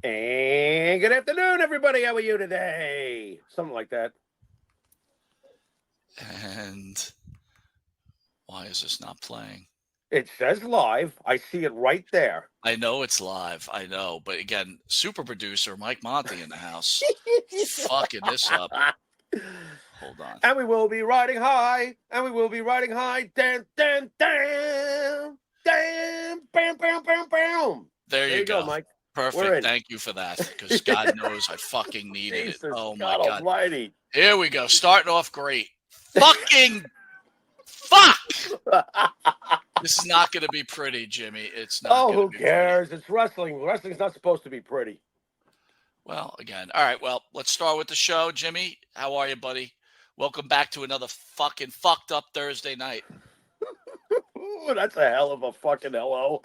And good afternoon, everybody. How are you today? Something like that. And why is this not playing? It says live. I see it right there. I know it's live. I know. But again, super producer Mike Monte in the house fucking this up. Hold on. And we will be riding high. And we will be riding high. Damn, damn, damn. Damn. Bam, bam, bam, bam. There There you you go, go. Mike. We're Perfect. in. Thank you for that. Because God knows I fucking needed it. Jesus Oh my God God. Almighty. Here we go. Starting off great. Fucking fuck. This is not going to be pretty, Jimmy. It's not Oh, going to who be pretty. cares? It's wrestling. Wrestling's not supposed to be pretty. Well, again, all right. Well, let's start with the show. Jimmy, how are you, buddy? Welcome back to another fucking fucked up Thursday night. Ooh, that's a hell of a fucking hello.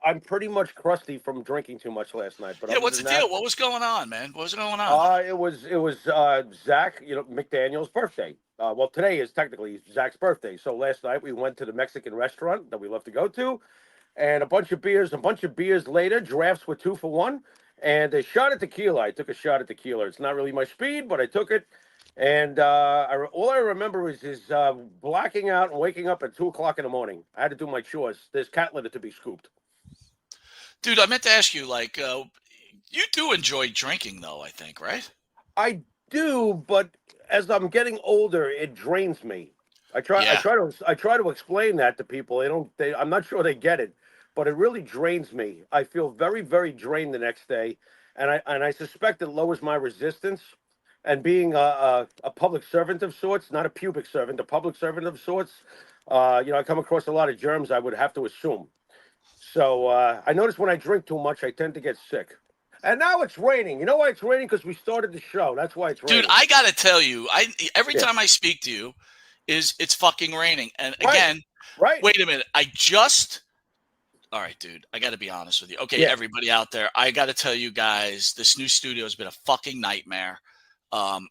I'm pretty much crusty from drinking too much last night, but Yeah, other what's than the that, deal? What was going on, man? What was going on? it was Zach, McDaniel's birthday. Well, today is technically Zach's birthday. So last night we went to the Mexican restaurant that we love to go to, and a bunch of beers. A bunch of beers later, drafts were 2 for 1, and a shot at tequila. I took a shot at tequila. It's not really my speed, but I took it. And all I remember is blacking out and waking up at 2 o'clock in the morning. I had to do my chores. There's cat litter to be scooped. Dude, I meant to ask you, you do enjoy drinking, though, I think, right? I do, but as I'm getting older, it drains me. Yeah. I try to explain that to people. I'm not sure they get it, but it really drains me. I feel very, very drained the next day, and I suspect it lowers my resistance. And being a public servant of sorts, not a pubic servant, a public servant of sorts, I come across a lot of germs. I would have to assume. So I notice when I drink too much, I tend to get sick. And now it's raining. You know why it's raining? Because we started the show. That's why it's Dude, raining. I got to tell you, every Yeah. time I speak to you is it's fucking raining. And Right. again, Right. wait a minute. All right, dude, I got to be honest with you. Okay, Yeah. everybody out there, I got to tell you guys, this new studio has been a fucking nightmare. Um,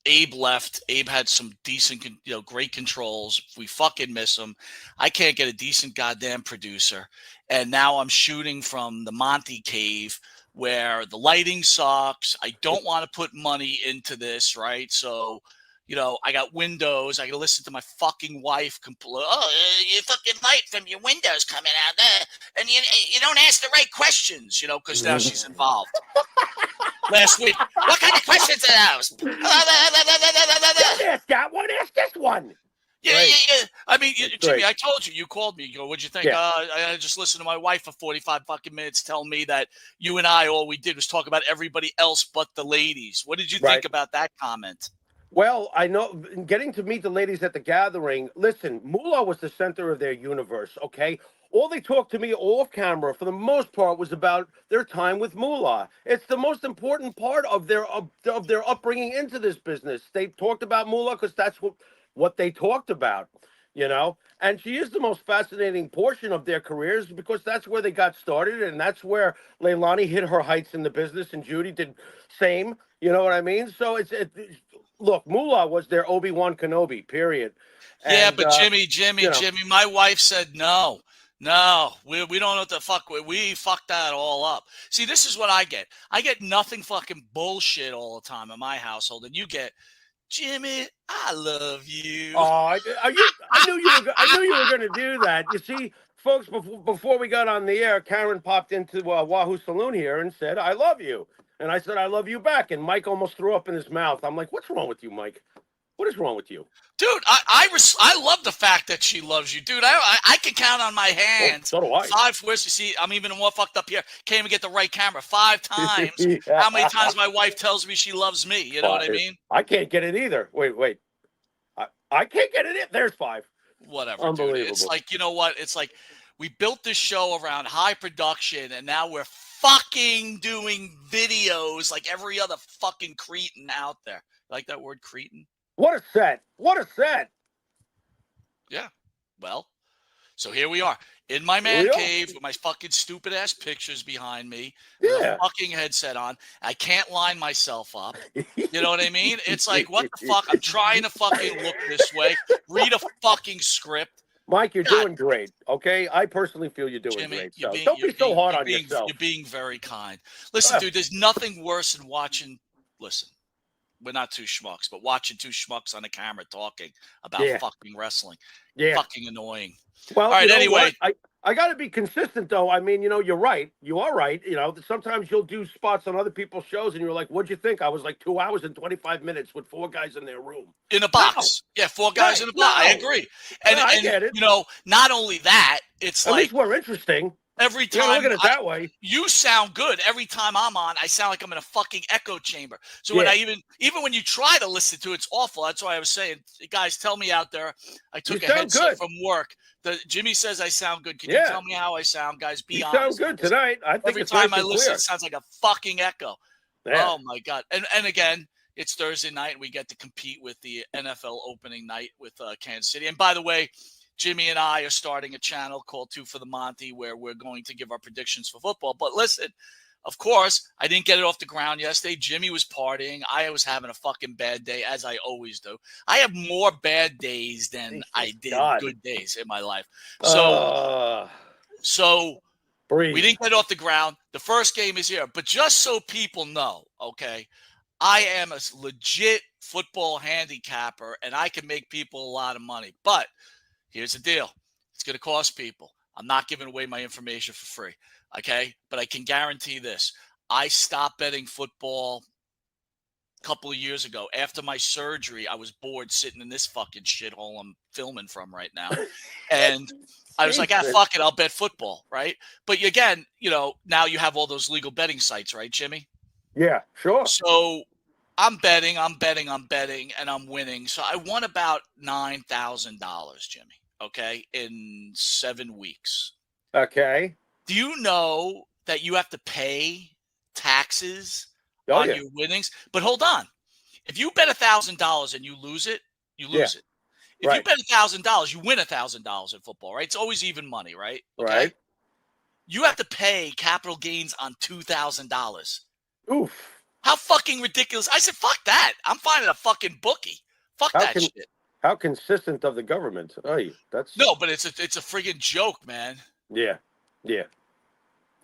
Abe left. Abe had some decent, great controls. We fucking miss him. I can't get a decent goddamn producer. And now I'm shooting from the Monte Cave where the lighting sucks. I don't want to put money into this, right? So, I got windows. I got to listen to my fucking wife complain. Oh, you fucking light from your windows coming out there. And you don't ask the right questions, because now she's involved. Last week, what kind of questions are those? Don't ask that one. Ask this one. Yeah, Right. yeah, yeah. I mean, That's Jimmy, great. I told you. You called me. You go, what'd you think? Yeah. I just listened to my wife for 45 fucking minutes tell me that you and I, all we did was talk about everybody else but the ladies. What did you think Right. about that comment? Well, I know getting to meet the ladies at the gathering. Listen, Moolah was the center of their universe. Okay, all they talked to me off camera for the most part was about their time with Moolah. It's the most important part of their upbringing into this business. They talked about Moolah because that's what they talked about. And she is the most fascinating portion of their careers because that's where they got started, and that's where Leilani hit her heights in the business, and Judy did same. You know what I mean? So look, Moolah was their Obi-Wan Kenobi, period. Yeah, And but you know, Jimmy, my wife said no. No, we don't know what the fuck. We fucked that all up. See, this is what I get. I get nothing fucking bullshit all the time in my household, and you get, Jimmy, I love you. I knew you were going to do that. You see, folks, before we got on the air, Karen popped into Wahoo Saloon here and said, "I love you," and I said, "I love you back." And Mike almost threw up in his mouth. I'm like, "What's wrong with you, Mike? What is wrong with you?" Dude, I love the fact that she loves you, dude. I can count on my Well, hands so do I. 5 wishes. See, I'm even more fucked up here. Can't even get the right camera 5 times. Yeah. How many times my wife tells me she loves me? You know what I mean? I can't get it either. Wait. I can't get it in. There's five. Whatever, dude. It's Unbelievable. like, you know what? It's like we built this show around high production, and now we're fucking doing videos like every other fucking cretin out there. Like that word, cretin? What a set. What a set. Yeah. Well, so here we are in my Here man we are. cave with my fucking stupid ass pictures behind me with a Yeah. fucking headset on. I can't line myself up. You know what I mean? It's like, what the fuck? I'm trying to fucking look this way, read a fucking script. Mike, you're God, doing great. Okay, I personally feel you're doing Jimmy, great. So don't be so hard on you're yourself. being very kind. Listen, Uh, dude, there's nothing worse than watching. Listen, we're not two schmucks, but watching two schmucks on the camera talking about yeah, fucking wrestling, yeah. fucking annoying. Well, All you right, know anyway, what? I got to be consistent, though. I mean, you're right. You are right. Sometimes you'll do spots on other people's shows, and you're like, "What'd you think?" I was like 2 hours and 25 minutes with 4 guys in their room. in a No, box, yeah, four guys right? in a box. I No, agree, and I and get it. you know, not only that, it's At least like we're interesting. every You got to look time at it that way. you sound good. Every time I'm on, I sound like I'm in a fucking echo chamber. So when Yeah, I even when you try to listen to it, it's awful. That's why I was saying, guys, tell me out there. I you took a sound headset good. from work. Jimmy says I sound good. Can you Yeah, tell me how I sound, guys? you Be sound honest, good because tonight. I think every it's time nice I and listen, it clear. sounds like a fucking echo. Yeah. Oh my god! And again, it's Thursday night, and we get to compete with the NFL opening night with Kansas City. And by the way, Jimmy and I are starting a channel called Two for the Monty, where we're going to give our predictions for football. But listen, of course, I didn't get it off the ground yesterday. Jimmy was partying. I was having a fucking bad day, as I always do. I have more bad days than I Jesus did God. good days in my life. So, Uh, so we breathe. didn't get it off the ground. The first game is here. But just so people know, okay, I am a legit football handicapper, and I can make people a lot of money. But here's the deal. It's going to cost people. I'm not giving away my information for free. Okay. But I can guarantee this. I stopped betting football a couple of years ago. After my surgery, I was bored sitting in this fucking shithole I'm filming from right now. And I was like, Jesus. fuck it. I'll bet football. Right. But again, now you have all those legal betting sites, right, Jimmy? Yeah, sure. So I'm betting, and I'm winning. So I won about $9,000, Jimmy. Okay, in 7 weeks. Okay. Do you know that you have to pay taxes Oh on yeah. your winnings? But hold on. If you bet $1,000 and you lose it, you Yeah. lose it. If you Right. bet $1,000, you win $1,000 in football, right? It's always even money, right? Okay. Right. You have to pay capital gains on $2,000. Oof. How fucking ridiculous. I said, fuck that. I'm finding a fucking bookie. Fuck How that can shit. how consistent of the government? Oh, that's No, but it's a friggin' joke, man. yeah. Yeah.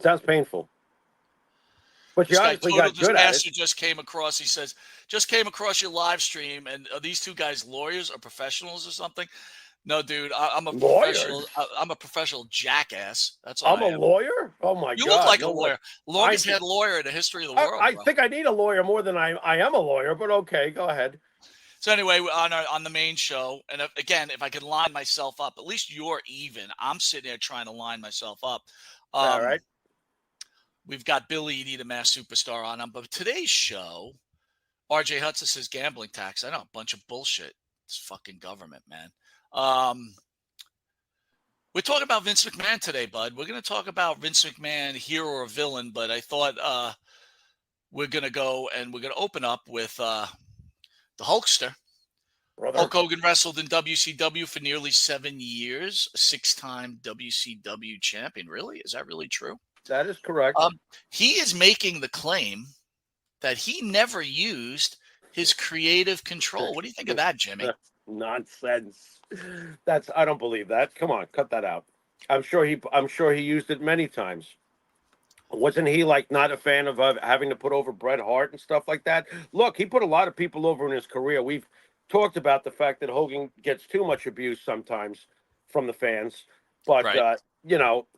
Sounds painful. But you This guy, obviously Total got good at it. Disaster, just came across. He says, just came across your live stream, and are these two guys lawyers or professionals or something? No, dude, I'm a Lawyers. professional. I'm a professional jackass. That's what I'm I a am. lawyer? Oh my You look God. like a No way. lawyer. I'm Longest head lawyer in the history of the I, world, I bro. think I need a lawyer more than I am a lawyer, but okay, go ahead. So anyway, on the main show, and again, if I can line myself up, at least you're even. I'm sitting there trying to line myself up. All right. We've got Billy Eady, the mass superstar, on. But today's show, RJ Hudson says gambling tax. I know, a bunch of bullshit. It's fucking government, man. We're talking about Vince McMahon today, bud. We're going to talk about Vince McMahon, hero or villain, but I thought we're going to go and we're going to open up with the Hulkster. Brother. Hulk Hogan wrestled in WCW for nearly 7 years, a 6-time WCW champion. Really? Is that really true? That is correct. He is making the claim that he never used his creative control. What do you think of that, Jimmy? Nonsense. I don't believe that. Come on, cut that out. I'm sure he used it many times. Wasn't he like not a fan of having to put over Bret Hart and stuff like that? Look, he put a lot of people over in his career. We've talked about the fact that Hogan gets too much abuse sometimes from the fans, but Right.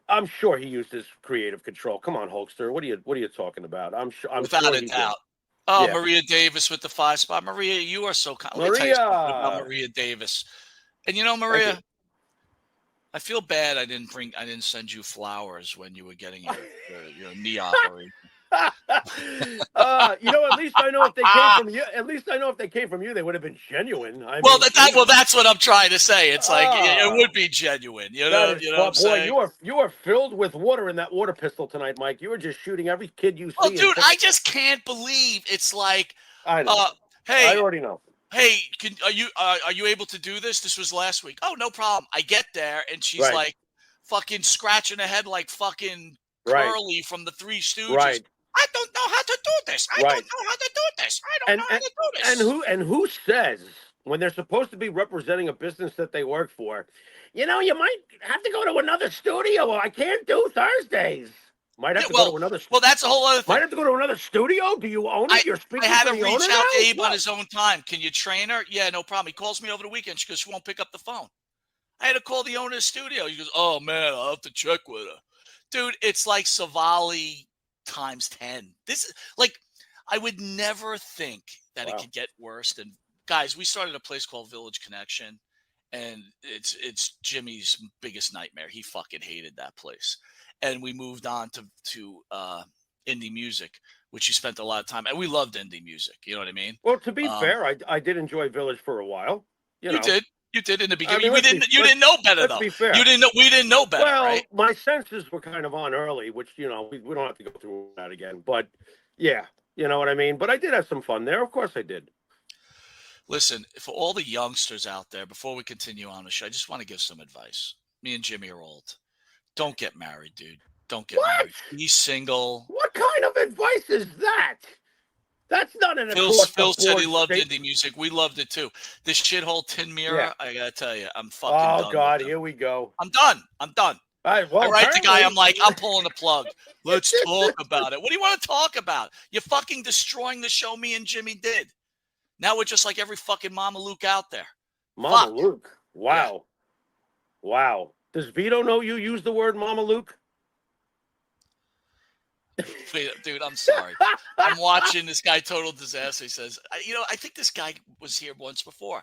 I'm sure he used his creative control. Come on, Hulkster, what are you talking about? I'm Without sure a he did. doubt. Oh, Yeah, Maria Davis with the 5 spot. Maria, you are so kind. Let me tell you something about Maria. Maria Davis. And Thank you. Maria, I feel bad I didn't send you flowers when you were getting your knee operation. At least I know if they came from you. At least I know if they came from you, they would have been genuine. That's what I'm trying to say. It's like it would be genuine. That is, you know what I'm boy, saying? you are filled with water in that water pistol tonight, Mike. You were just shooting every kid you Well, see. dude, I just can't believe it's like, I know. hey, I already know. Hey, are you able to do this? This was last week. Oh, no problem. I get there and she's Right. like fucking scratching her head like fucking Right. Curly from the Three Stooges. Right. I don't know how to do this. I don't know how to do this. I don't know how to do this. And who says when they're supposed to be representing a business that they work for, you know, you might have to go to another studio. I can't do Thursdays. Might Yeah, have to go to another. well, that's a whole other Might thing. have to go to another studio. Do you own I it? You're I speaking had for to the reach owner out to now. Abe on What? his own time. Can you train her? Yeah, no problem. He calls me over the weekend. She goes, she won't pick up the phone. I had to call the owner of the studio. He goes, oh man, I'll have to check with her. Dude, it's like Savali times 10. This is like, I would never think that it Wow. could get worse than, guys, we started a place called Village Connection, and it's Jimmy's biggest nightmare. He fucking hated that place. And we moved on to indie music, which he spent a lot of time, and we loved indie music. You know what I mean? Well, to be Um, fair, I did enjoy Village for a while. You you know, did. You did in the I beginning. mean, We didn't. You let's didn't know better let's though. be You fair. didn't know. We didn't know better, Well, right? my senses were kind of on early, which you know we don't have to go through that again. But yeah, you know what I mean. But I did have some fun there. Of course, I did. Listen, for all the youngsters out there, before we continue on the show, I just want to give some advice. Me and Jimmy are old. Don't get married, dude. Don't get What? married. Be single. What kind of advice is that? That's not an across the Phil said he board loved state. indie music. We loved it too. This shithole Tin Yeah. Mirror, I gotta tell you, I'm fucking Oh done with God, them. here we go. I'm done. I'm done. All right. I Well, write the guy, apparently, I'm like, I'm pulling the plug. Let's talk about it. What do you want to talk about? You're fucking destroying the show me and Jimmy did. Now we're just like every fucking Mama Luke out there. Mama Fuck. Luke. Yeah. Wow. Wow. Does Vito know you use the word Mama Luke? Dude, I'm sorry. I'm watching this guy, Total Disaster. He says, I think this guy was here once before.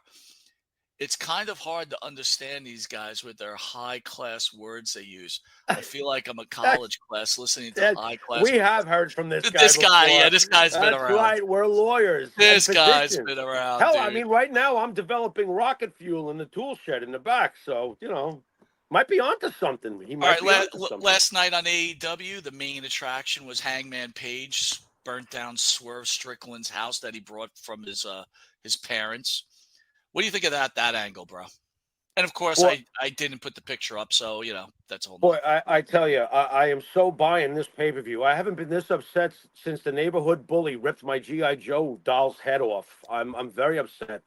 It's kind of hard to understand these guys with their high class words they use. I feel like I'm a college class listening to high class. We have heard from this guy This before. guy, yeah, this guy's been That's around. right. We're lawyers. This and guy's physicians. been around. Hell, dude. I mean, right now I'm developing rocket fuel in the tool shed in the back. So, you know, might be onto something. He might be onto something. Last night on AEW, the main attraction was Hangman Page burnt down Swerve Strickland's house that he brought from his parents. What do you think of that angle, bro? And of course, Well, I didn't put the picture up, so that's a whole. Boy, I tell you, I am so buying this pay-per-view. I haven't been this upset since the neighborhood bully ripped my GI Joe doll's head off. I'm very upset.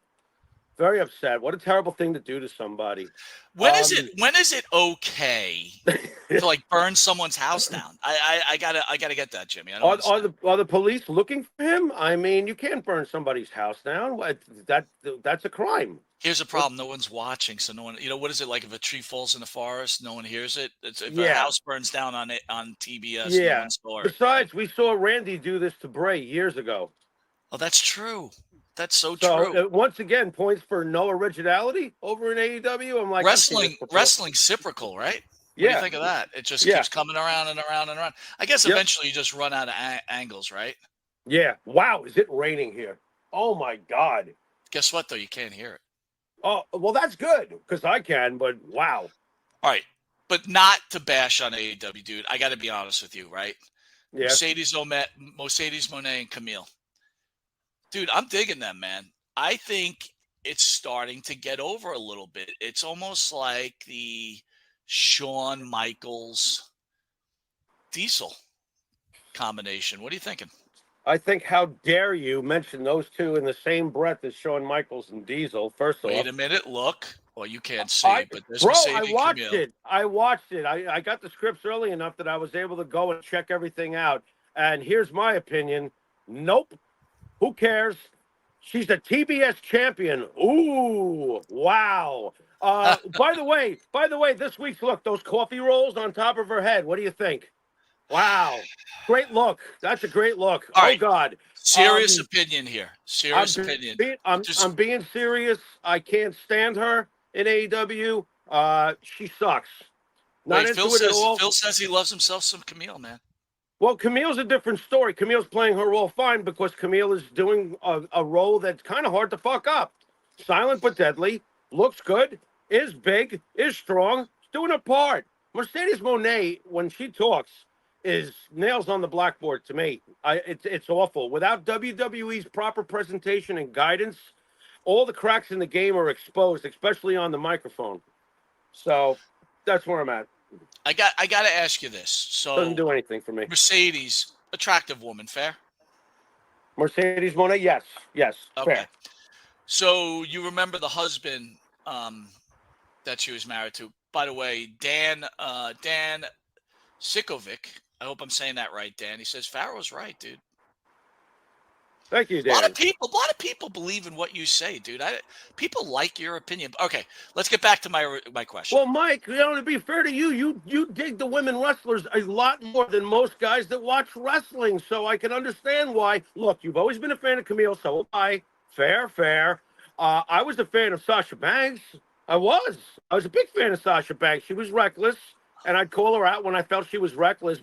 Very upset. What a terrible thing to do to somebody. When is it okay to like burn someone's house down? I gotta get that, Jimmy. I don't are the police looking for him? I mean, you can't burn somebody's house down. That's a crime. Here's a problem. No one's watching, so no one. What is it like if a tree falls in the forest? No one hears it. If a house burns down on TBS, no one saw it. Besides, we saw Randy do this to Bray years ago. Oh, that's true. That's so true. Once again, points for no originality over in AEW. I'm like, wrestling's reciprocal, right? What do you think of that? It just keeps coming around and around and around. I guess eventually you just run out of angles, right? Yeah. Wow. Is it raining here? Oh my God. Guess what though? You can't hear it. Oh, well, that's good because I can, but wow. All right. But not to bash on AEW, dude. I got to be honest with you, right? Yeah. Mercedes Moné, and Camille. Dude, I'm digging them, man. I think it's starting to get over a little bit. It's almost like the Shawn Michaels Diesel combination. What are you thinking? I think, how dare you mention those two in the same breath as Shawn Michaels and Diesel? First off, wait a minute. Look, well, you can't see, but there's Mercedes I watched Camille. it. I watched it. I got the scripts early enough that I was able to go and check everything out. And here's my opinion. Nope. Who cares? She's the TBS champion. Ooh, wow. By the way, this week's look, those coffee rolls on top of her head. What do you think? Wow. Great look. That's a great look. All right. God. Serious opinion here. Serious opinion. I'm being serious. I can't stand her in AEW. She sucks. Not into it at all. Phil says he loves himself some Camille, man. Well, Camille's a different story. Camille's playing her role fine because Camille is doing a role that's kind of hard to fuck up. Silent but deadly. Looks good. Is big. Is strong. Doing her part. Mercedes Moné, when she talks, is nails on the blackboard to me. It's awful. Without WWE's proper presentation and guidance, all the cracks in the game are exposed, especially on the microphone. So that's where I'm at. I got to ask you this. So doesn't do anything for me. Mercedes, attractive woman, fair? Mercedes Moné, yes, okay. Fair. So you remember the husband that she was married to? By the way, Dan Sikovic. I hope I'm saying that right, Dan. He says Pharaoh's right, dude. Thank you, A lot Dan. of people, a lot of people believe in what you say, dude. People like your opinion. Okay, let's get back to my question. Well, Mike, to be fair to you, you dig the women wrestlers a lot more than most guys that watch wrestling. So I can understand why. Look, you've always been a fan of Camille, so am I. Fair, fair. I was a fan of Sasha Banks. I was. I was a big fan of Sasha Banks. She was reckless, and I'd call her out when I felt she was reckless.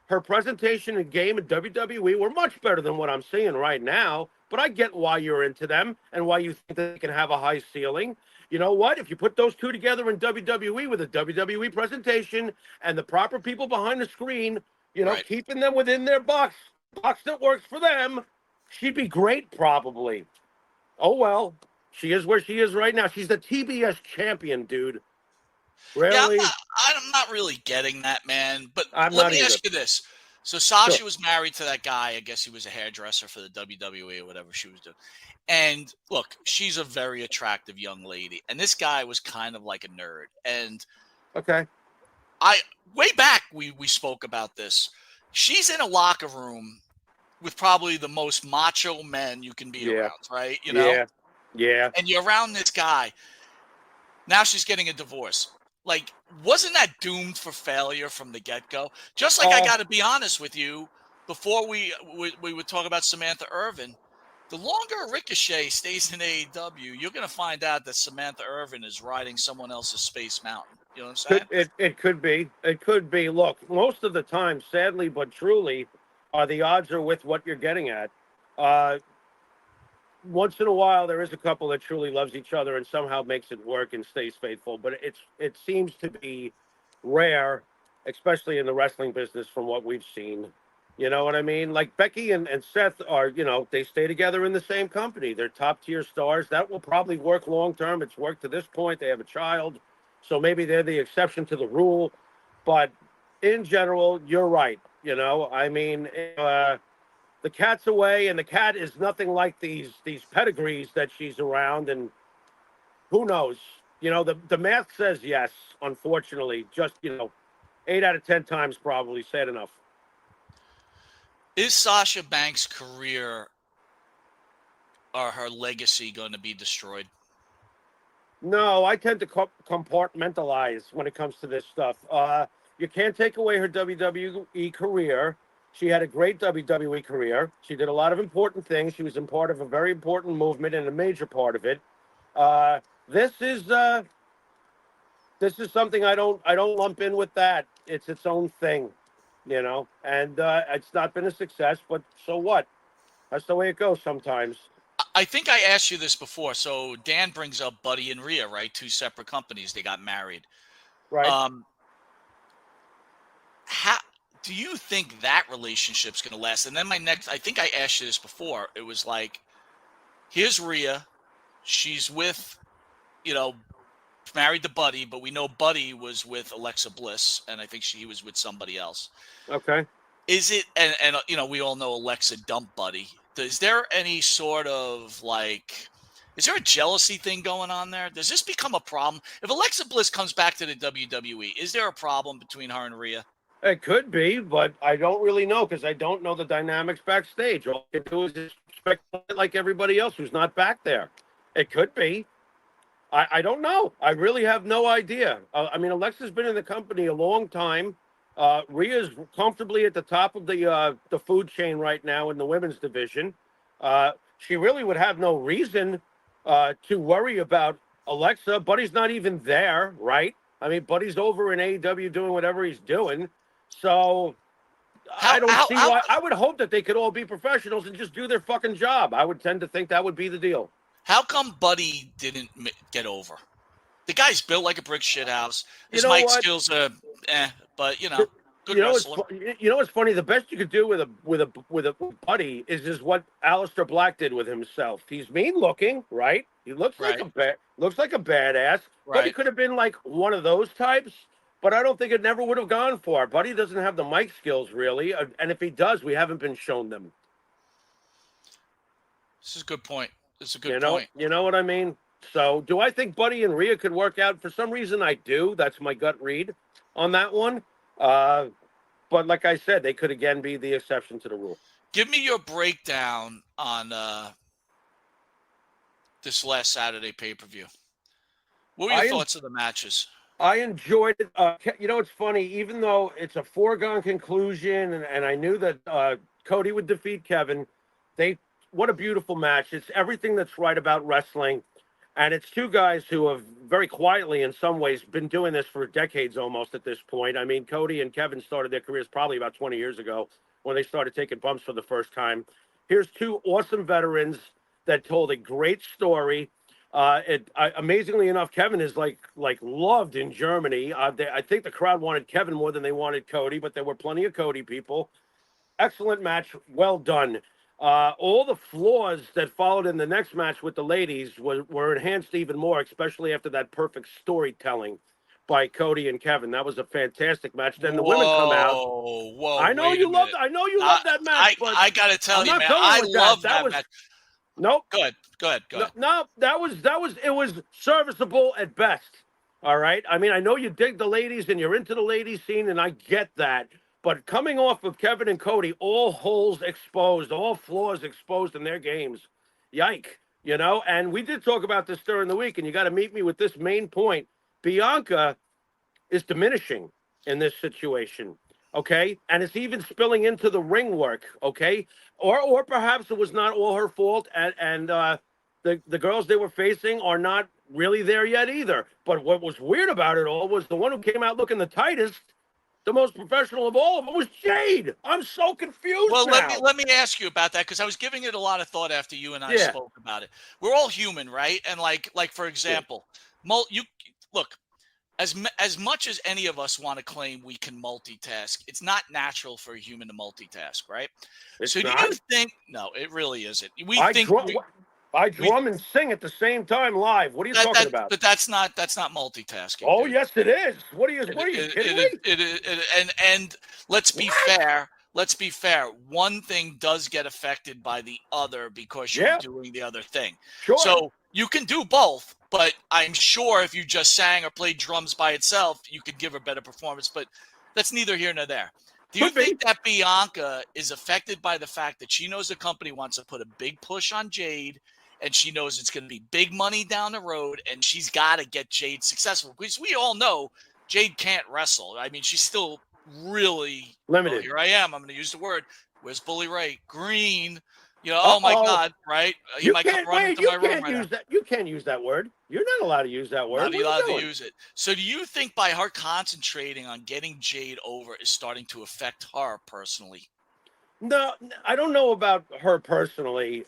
Her presentation and game in WWE were much better than what I'm seeing right now. But I get why you're into them and why you think they can have a high ceiling. You know what? If you put those two together in WWE with a WWE presentation and the proper people behind the screen, Right. keeping them within their box that works for them, she'd be great probably. Oh, well, she is where she is right now. She's the TBS champion, dude. Yeah, Really? I'm not really getting that, man. But I'm let not me either. ask you this. So Sure. Sasha was married to that guy. I guess he was a hairdresser for the WWE or whatever she was doing. And look, she's a very attractive young lady. And this guy was kind of like a nerd. And Okay. I way back we spoke about this. She's in a locker room with probably the most macho men you can be Yeah. around, right? Yeah. Yeah. And you're around this guy. Now she's getting a divorce. Like, wasn't that doomed for failure from the get-go? Just like I Uh, got to be honest with you, before we would talk about Samantha Irvin, the longer Ricochet stays in AEW, you're going to find out that Samantha Irvin is riding someone else's Space Mountain. You know what I'm saying? it could be. It could be. Look, most of the time, sadly but truly, the odds are with what you're getting at. Uh, Once in a while, there is a couple that truly loves each other and somehow makes it work and stays faithful. But it seems to be rare, especially in the wrestling business, from what we've seen. You know what I mean? Like Becky and Seth are, they stay together in the same company. They're top tier stars. That will probably work long term. It's worked to this point. They have a child. So maybe they're the exception to the rule. But in general, you're right. I mean, the cat's away, and the cat is nothing like these pedigrees that she's around, and who knows? The math says yes. Unfortunately, just 8 out of 10 times probably said enough. Is Sasha Banks' career or her legacy going to be destroyed? No, I tend to compartmentalize when it comes to this stuff. You can't take away her WWE career. She had a great WWE career. She did a lot of important things. She was in part of a very important movement and a major part of it. Uh, this is something I don't lump in with that. It's its own thing, and it's not been a success. But so what? That's the way it goes sometimes, I think I asked you this before. So Dan brings up Buddy and Rhea, right? Two separate companies. They got married. right? Um, how do you think that relationship's going to last? And then I think I asked you this before. It was like, here's Rhea. She's with, you know, married to Buddy, but we know Buddy was with Alexa Bliss, and I think he was with somebody else. Okay. Is it, and we all know Alexa dumped Buddy. Is there any sort of like, is there a jealousy thing going on there? Does this become a problem? If Alexa Bliss comes back to the WWE, is there a problem between her and Rhea? It could be, but I don't really know because I don't know the dynamics backstage. All I can do is just speculate like everybody else who's not back there. It could be. I don't know. I really have no idea. I mean, Alexa's been in the company a long time. Rhea's comfortably at the top of the food chain right now in the women's division. She really would have no reason to worry about Alexa. Buddy's not even there, right? I mean, Buddy's over in AEW doing whatever he's doing. So How I don't how see how why. I would hope that they could all be professionals and just do their fucking job. I would tend to think that would be the deal. how come Buddy didn't get over? The guy's built like a brick shit house. You His know mic what? skills are but good You know what's wrestler. you know what's funny? The best you could do with a buddy is what Aleister Black did with himself. He's mean looking, right? He Right, looks like a badass. Buddy right. could have been like one of those types, but I don't think it never would have gone for. Buddy doesn't have the mic skills really, and if he does, we haven't been shown them. This is a good point. It's a good point. You know what I mean? So, do I think Buddy and Rhea could work out? For some reason, I do. That's my gut read on that one. Uh, but like I said, they could again be the exception to the rule. Give me your breakdown on this last Saturday pay-per-view. What were your thoughts of the matches? I enjoyed it. You know, it's funny, even though it's a foregone conclusion, and I knew that Cody would defeat Kevin, what a beautiful match. It's everything that's right about wrestling. And it's two guys who have very quietly, in some ways, been doing this for decades almost at this point. I mean, Cody and Kevin started their careers probably about 20 years ago when they started taking bumps for the first time. Here's two awesome veterans that told a great story. Amazingly enough, Kevin is like loved in Germany. I think the crowd wanted Kevin more than they wanted Cody, but there were plenty of Cody people. Excellent match, well done. All the flaws that followed in the next match with the ladies were enhanced even more, especially after that perfect storytelling by Cody and Kevin. That was a fantastic match. Then the women come out. Whoa! I know Wait a you loved. minute. I know you loved that match, but I gotta tell I'm you, not man, going I with love that. that match. Nope. Go ahead. No, that was it was serviceable at best. All right. I mean, I know you dig the ladies and you're into the ladies scene, and I get that. But coming off of Kevin and Cody, all holes exposed, all flaws exposed in their games. Yike. You know, and we did talk about this during the week, and you got to meet me with this main point. Bianca is diminishing in this situation. Okay. And it's even spilling into the ring work. Okay. Or perhaps it was not all her fault. And the girls they were facing are not really there yet either. But what was weird about it all was the one who came out looking the tightest, the most professional of all of them, was Jade. I'm so confused Well, now. let me ask you about that, because I was giving it a lot of thought after you and I spoke about it. We're all human, right? And like for example, you look, as much as any of us want to claim we can multitask, it's not natural for a human to multitask, right? It's So do not. you think? No, it really isn't. I drum and sing at the same time live. What are you talking about? But that's not multitasking. Oh, Dude. yes, it is. What are you kidding me? And let's be fair. Let's be fair. One thing does get affected by the other because you're doing the other thing. Sure. So you can do both, but I'm sure if you just sang or played drums by itself, you could give a better performance. But that's neither here nor there. Do you think that Bianca is affected by the fact that she knows the company wants to put a big push on Jade, and she knows it's going to be big money down the road, and she's got to get Jade successful? Because we all know Jade can't wrestle. I mean, she's still really limited. Oh, here I am. I'm going to use the word. Where's Bully Ray? Green. You know, oh my God, right? You might come running to my room right now. You can't use that word. You're not allowed to use that word. Not allowed to use it. So do you think by her concentrating on getting Jade over is starting to affect her personally? No, I don't know about her personally.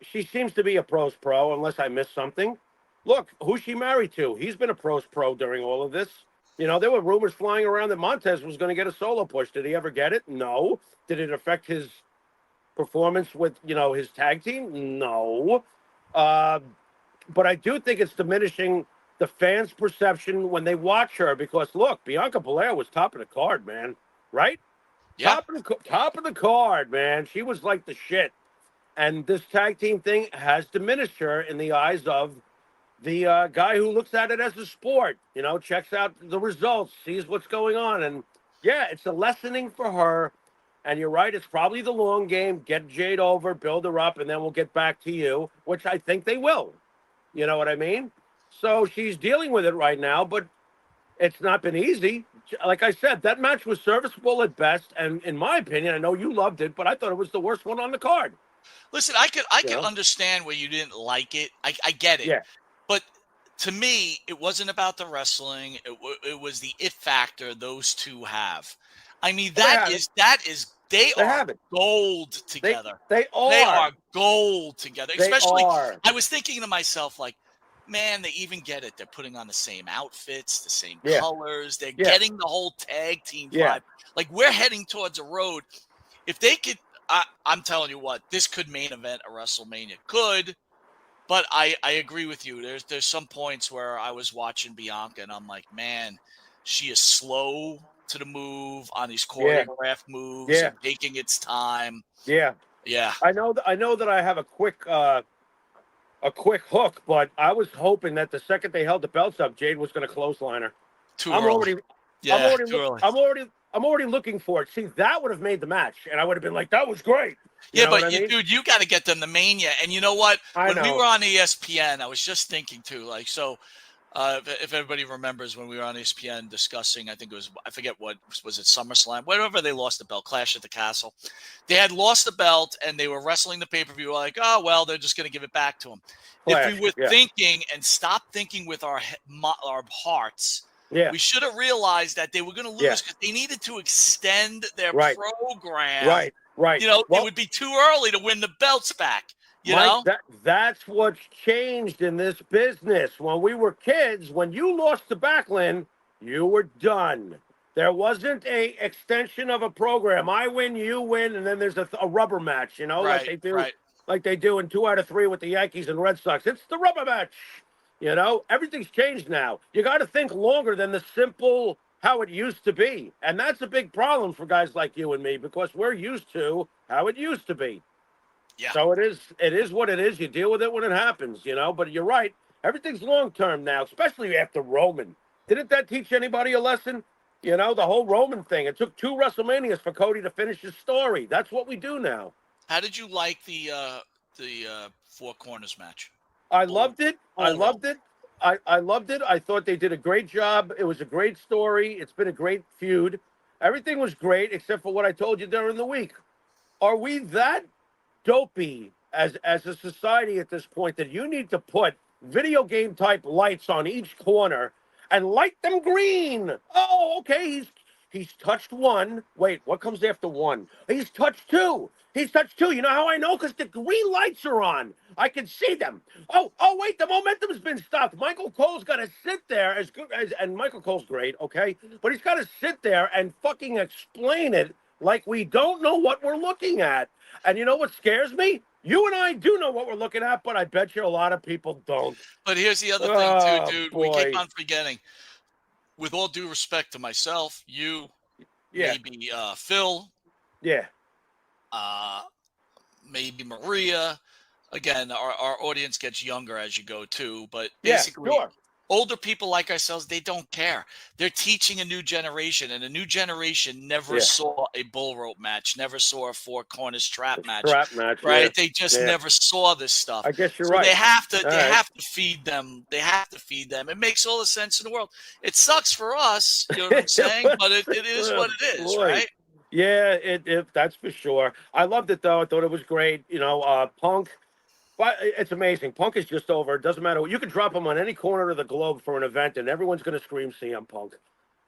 She seems to be a pros pro, unless I missed something. Look, who's she married to? He's been a pros pro during all of this. You know, there were rumors flying around that Montez was going to get a solo push. Did he ever get it? No. Did it affect his performance with, you know, his tag team? No. But I do think it's diminishing the fans' perception when they watch her, because look, Bianca Belair was top of the card, man. Right? Yeah. Top of the card, man. She was like the shit. And this tag team thing has diminished her in the eyes of the guy who looks at it as a sport, you know, checks out the results, sees what's going on. And yeah, it's a lessening for her. And you're right, it's probably the long game. Get Jade over, build her up, and then we'll get back to you, which I think they will. You know what I mean? So she's dealing with it right now, but it's not been easy. Like I said, that match was serviceable at best. And in my opinion, I know you loved it, but I thought it was the worst one on the card. Listen, I could understand where you didn't like it. I get it. Yeah. But to me, it wasn't about the wrestling. It was the it factor those two have. I mean, they are gold together. They are. They are gold together. Especially, are. I was thinking to myself, like, man, they even get it. They're putting on the same outfits, the same colors. They're getting the whole tag team vibe. Like, we're heading towards a road. If they could, I'm telling you what, this could main event a WrestleMania. Could. But I agree with you. There's some points where I was watching Bianca and I'm like, man, she is slow to the move on these choreographed moves taking its time. Yeah. Yeah. I know that I have a quick a quick hook, but I was hoping that the second they held the belts up, Jade was going to clothesline her. Too I'm early. already, I'm Yeah, already, too early. I'm already looking for it. See, that would have made the match, and I would have been like, that was great. You Yeah, know what but I mean? dude, you got to get them the mania. And you know what? I When we know. were on ESPN, I was just thinking too, like, so if everybody remembers when we were on ESPN discussing, I think it was, I forget what was it, SummerSlam, whatever they lost the belt, Clash at the Castle. They had lost the belt and they were wrestling the pay per view. Like, oh well, they're just going to give it back to them. If we Flash. were Yeah. thinking and stopped thinking with our hearts, Yeah. we should have realized that they were going to Yeah. lose because they needed to extend their Right. program. Right. Right. You know, it Well, would be too early to win the belts back. You Mike, know, that's what's changed in this business. When we were kids, when you lost to Backlund, you were done. There wasn't a extension of a program. I win, you win, and then there's a rubber match. You know, right, right. like they do in 2 out of 3 with the Yankees and Red Sox. It's the rubber match. You know, everything's changed now. You got to think longer than the simple how it used to be, and that's a big problem for guys like you and me because we're used to how it used to be. Yeah. So it is what it is. You deal with it when it happens, you know. But you're right. Everything's long term now, especially after Roman. Didn't that teach anybody a lesson? You know, the whole Roman thing. It took 2 WrestleManias for Cody to finish his story. That's what we do now. How did you like the Four Corners match? I Bull loved it. I Bull Rope. loved it. I loved it. I thought they did a great job. It was a great story. It's been a great feud. Everything was great except for what I told you during the week. Are we that dopey as a society at this point that you need to put video game type lights on each corner and light them green? Oh, okay. He's touched one. Wait, what comes after one? He's touched two. He's touched two. You know how I know? Because the green lights are on. I can see them. Oh, wait, the momentum's been stopped. Michael Cole's got to sit there as good as, and Michael Cole's great, okay? But he's got to sit there and fucking explain it like we don't know what we're looking at. And you know what scares me? You and I do know what we're looking at, but I bet you a lot of people don't. But here's the other thing, too, Oh, dude. We keep boy. on forgetting. With all due respect to myself, you, Yeah, maybe Phil, yeah, uh, maybe Maria. Again, our audience gets younger as you go too, but yeah, basically sure. older people like ourselves, they don't care. They're teaching a new generation, and a new generation never Yeah. saw a bull rope match, never saw a four corners trap The match, strap match, yeah. right? They just Yeah. never saw this stuff. I guess you're So they right. have to All they right. have to feed them. They have to feed them. It makes all the sense in the world. It sucks for us, you know what I'm saying? But it is Oh, what it is, boy. right? Yeah, it that's for sure. I loved it though. I thought it was great. You know, Punk. But it's amazing. Punk is just over. It doesn't matter. You can drop him on any corner of the globe for an event, and everyone's going to scream CM Punk.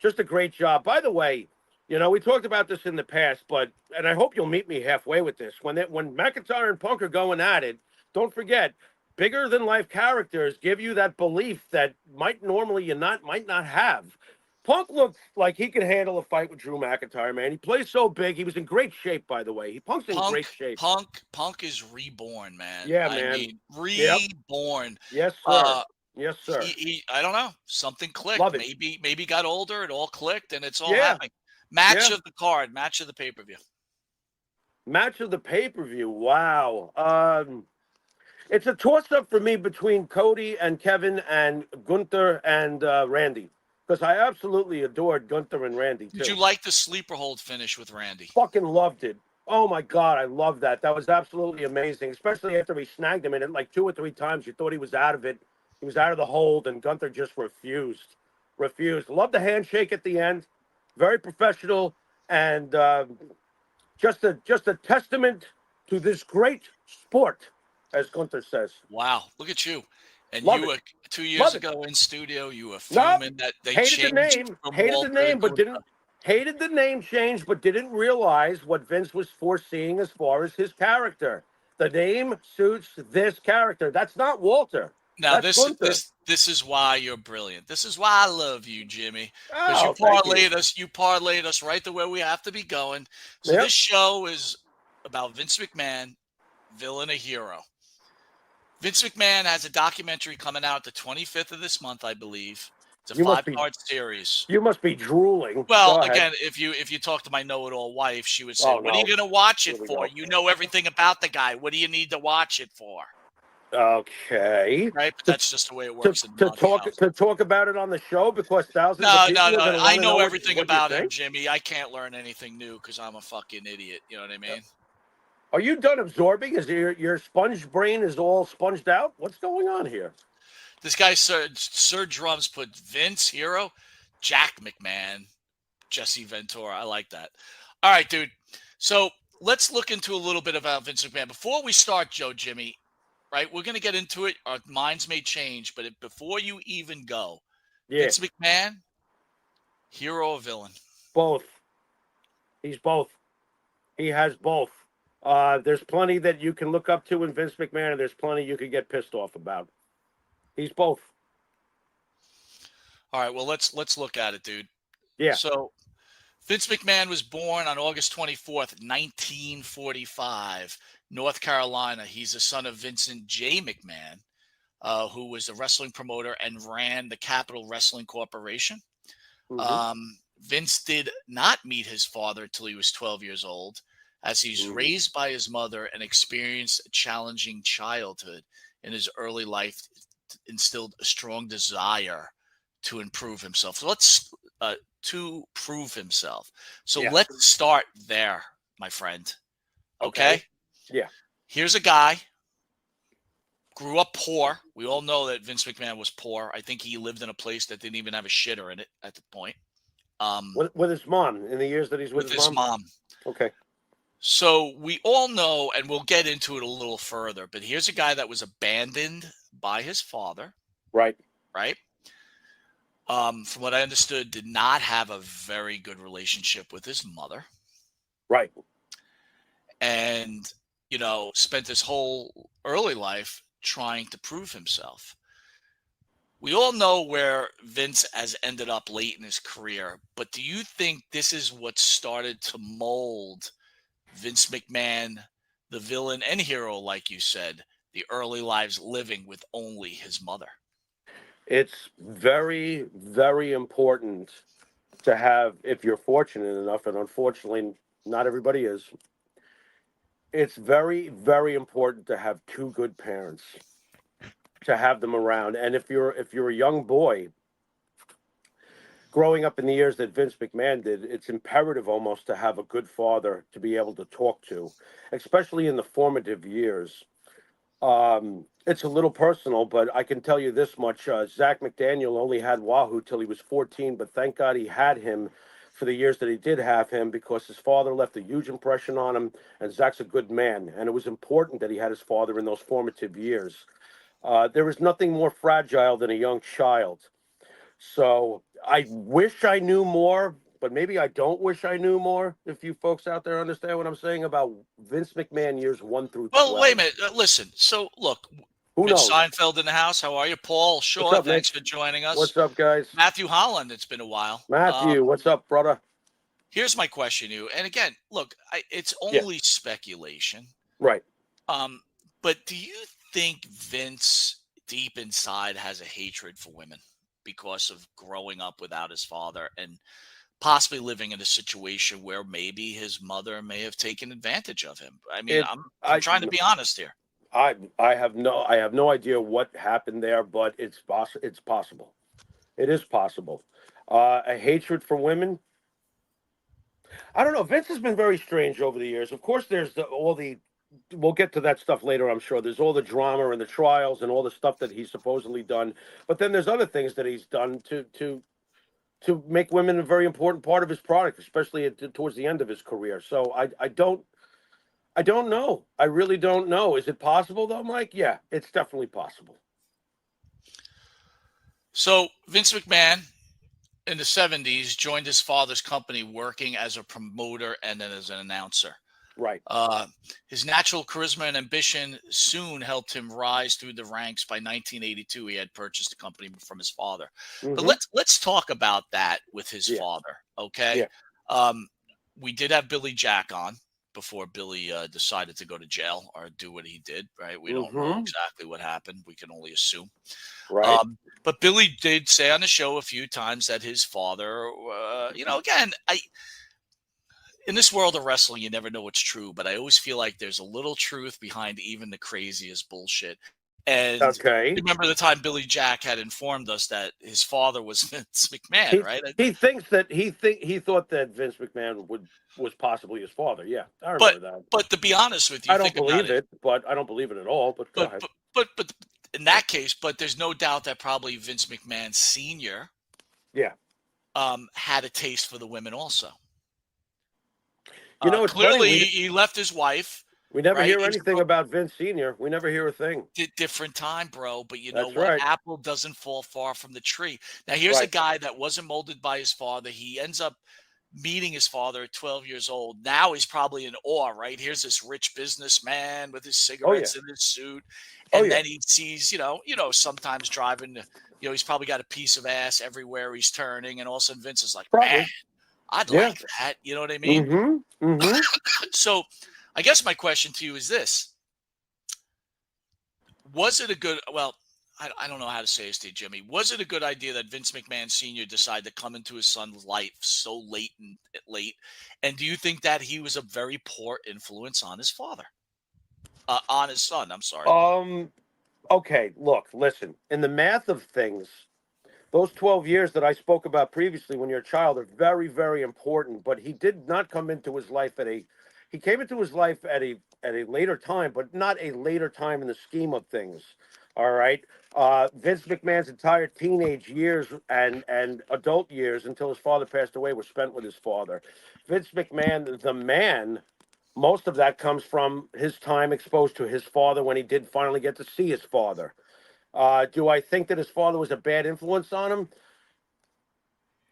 Just a great job. By the way, you know we talked about this in the past, but and I hope you'll meet me halfway with this. When McIntyre and Punk are going at it, don't forget bigger than life characters give you that belief that might not have. Punk looked like he could handle a fight with Drew McIntyre, man. He plays so big. He was in great shape, by the way. Punk's in Punk, great shape. Punk is reborn, man. Yeah, I man. mean, Yep. reborn. Yes, sir. Uh, Yes, sir. I don't know, something clicked. Love it. Maybe got older. It all clicked, and it's all Yeah, happening. Match yeah. of the card, match of the pay per view. Match of the pay per view. Wow. It's a toss up for me between Cody and Kevin and Gunther and Randy because I absolutely adored Gunther and Randy Did you too. like the sleeper hold finish with Randy? Fucking loved it. Oh my god, I love that. That was absolutely amazing, especially after he snagged him in it like 2 or 3 times. You thought he was out of it. He was out of the hold, and Gunther just refused. Refused. Love the handshake at the end. Very professional and just a testament to this great sport, as Gunther says. Wow, look at you. And Love you it. were 2 years Love it. ago in studio. You were Nope. fuming that they Hated the changed name. from Hated the Walter to name, but Gunther. didn't hated the name change, but didn't realize what Vince was foreseeing as far as his character. The name suits this character. That's not Walter. Now That's Gunther. this is why you're brilliant. This is why I love you, Jimmy, because Oh, thank you. you parlayed us right to where we have to be going. So Yep. this show is about Vince McMahon, villain, a hero. Vince McMahon has a documentary coming out the 25th of this month, I believe. It's a You must be 5-part series. you must be drooling. Well, Go ahead. again, if you talk to my know-it-all wife, she would say, Oh "What are you no. going to watch Here it we for? go. You know everything about the guy. What do you need to watch it for?" Okay. right? But To, that's just the way it to, works in the to Monty talk house. to talk about it on the show because thousands of No, no, people are no. going to I want to know know everything what you about him, think. Jimmy. I can't learn anything new because I'm a fucking idiot. You know what I mean? Are you done absorbing? Is your sponge brain is all sponged out? What's going on here? This guy, Sir Drums, put Vince Hero, Jack McMahon, Jesse Ventura. I like that. All right, dude. So let's look into a little bit about Vince McMahon. Before we start, Jimmy, right? We're going to get into it. Our minds may change, but before you even go, Yeah, Vince McMahon, hero or villain? both. He's both. He has both. There's plenty that you can look up to in Vince McMahon, and there's plenty you can get pissed off about. He's both. All right, well let's look at it, dude. Yeah. So Vince McMahon was born on August 24th, 1945, North Carolina. He's the son of Vincent J. McMahon, who was a wrestling promoter and ran the Capital Wrestling Corporation. Mm-hmm. Vince did not meet his father until he was 12 years old, as he's Mm-hmm. raised by his mother and experienced a challenging childhood. In his early life, instilled a strong desire to improve himself. So to prove himself. So Yeah. let's start there, my friend. Okay. Okay. Yeah. Here's a guy grew up poor. We all know that Vince McMahon was poor. I think he lived in a place that didn't even have a shitter in it at the point. With his mom in the years that he's with With his his mom. mom. Okay. So we all know, and we'll get into it a little further, but here's a guy that was abandoned by his father, Right. right? From what I understood, did not have a very good relationship with his mother, Right. and spent his whole early life trying to prove himself. We all know where Vince has ended up late in his career, but do you think this is what started to mold Vince McMahon, the villain and hero, like you said, the early lives living with only his mother? It's very, very important to have, if you're fortunate enough, and unfortunately, not everybody is. It's very, very important to have two good parents, to have them around. And if you're a young boy growing up in the years that Vince McMahon did, it's imperative almost to have a good father to be able to talk to, especially in the formative years. It's a little personal, but I can tell you this much: Zach McDaniel only had Wahoo till he was 14, but thank God he had him for the years that he did have him because his father left a huge impression on him, and Zach's a good man, and it was important that he had his father in those formative years. There is nothing more fragile than a young child. So I wish I knew more, but maybe I don't wish I knew more. If you folks out there understand what I'm saying about Vince McMahon years 1 through Well, wait a 12. minute. Listen. So, look, Who Mitch knows? Seinfeld in the house. How are you, Paul What's Shaw? up, Thanks Mitch? for joining us. What's up, guys? Matthew Holland. It's been a while. Matthew, what's up, brother? Here's my question to you. And again, look, it's Yeah, only speculation. right. Um, but do you think Vince deep inside has a hatred for women because of growing up without his father and possibly living in a situation where maybe his mother may have taken advantage of him? I mean, It, I'm trying to be honest here. I have no idea what happened there, but it's possible. It is possible. A hatred for women. I don't know. Vince has been very strange over the years. Of course, there's all the. We'll get to that stuff later, I'm sure. There's all the drama and the trials and all the stuff that he's supposedly done. But then there's other things that he's done to make women a very important part of his product, especially towards the end of his career. So I don't know. I really don't know. Is it possible though, Mike? Yeah, it's definitely possible. So Vince McMahon in the 70s joined his father's company working as a promoter and then as an announcer. Right. Uh, his natural charisma and ambition soon helped him rise through the ranks. By 1982, he had purchased the company from his father. But Mm-hmm. let's talk about that with his Yeah. father, okay? Yeah. Um, we did have Billy Jack on before Billy decided to go to jail or do what he did, right? We don't know Mm-hmm. exactly what happened. We can only assume. Right. But Billy did say on the show a few times that his father, again, in this world of wrestling, you never know what's true, but I always feel like there's a little truth behind even the craziest bullshit. And Okay. remember the time Billy Jack had informed us that his father was Vince McMahon, He right? he thinks that he thought that Vince McMahon was possibly his father. Yeah, I But remember that. but to be honest with you, I don't think about believe it. it, but I don't believe it at all. But go But ahead. but but in that case, but there's no doubt that probably Vince McMahon Senior Yeah. had a taste for the women also. It's funny. Clearly, We he left his wife, we never right? hear anything about Vince Senior. We never hear a thing. Different time, bro. But you know That's what? right. Apple doesn't fall far from the tree. Now, here's a Right. guy that wasn't molded by his father. He ends up meeting his father at 12 years old. Now he's probably in awe, right? Here's this rich businessman with his Oh yeah. cigarettes in his suit. Oh And yeah. then he sees, sometimes driving, he's probably got a piece of ass everywhere he's turning. And all of a sudden Vince is like, man, Probably. I'd Yeah. like that. You know what I mean? Mm-hmm. Mm-hmm. So I guess my question to you is this. Was it a good, well, I don't know how to say this to you, Jimmy. Was it a good idea that Vince McMahon Sr. decided to come into his son's life so late? And do you think that he was a very poor influence on his father? On his son, I'm sorry. Okay, look, listen. In the math of things, those 12 years that I spoke about previously when you're a child are very, very important. But he did not come into his life he came into his life at a later time, but not a later time in the scheme of things. All right. Vince McMahon's entire teenage years and adult years until his father passed away were spent with his father. Vince McMahon, the man, most of that comes from his time exposed to his father when he did finally get to see his father. Do I think that his father was a bad influence on him?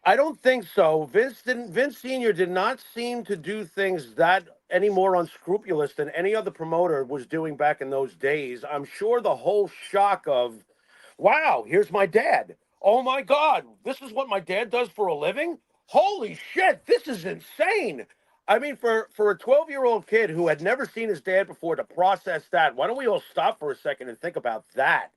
I don't think so. Vince Senior did not seem to do things that any more unscrupulous than any other promoter was doing back in those days. I'm sure the whole shock of, wow, here's my dad. Oh my God, this is what my dad does for a living? Holy shit, this is insane. I mean, for a 12-year-old kid who had never seen his dad before to process that, why don't we all stop for a second and think about that?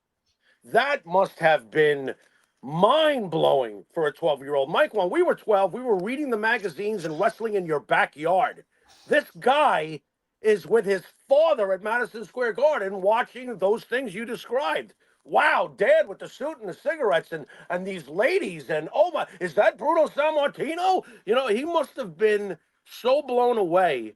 That must have been mind blowing for a 12-year-old. Mike, when we were 12, we were reading the magazines and wrestling in your backyard. This guy is with his father at Madison Square Garden watching those things you described. Wow, dad with the suit and the cigarettes and these ladies. And oh my, is that Bruno Sammartino? He must have been so blown away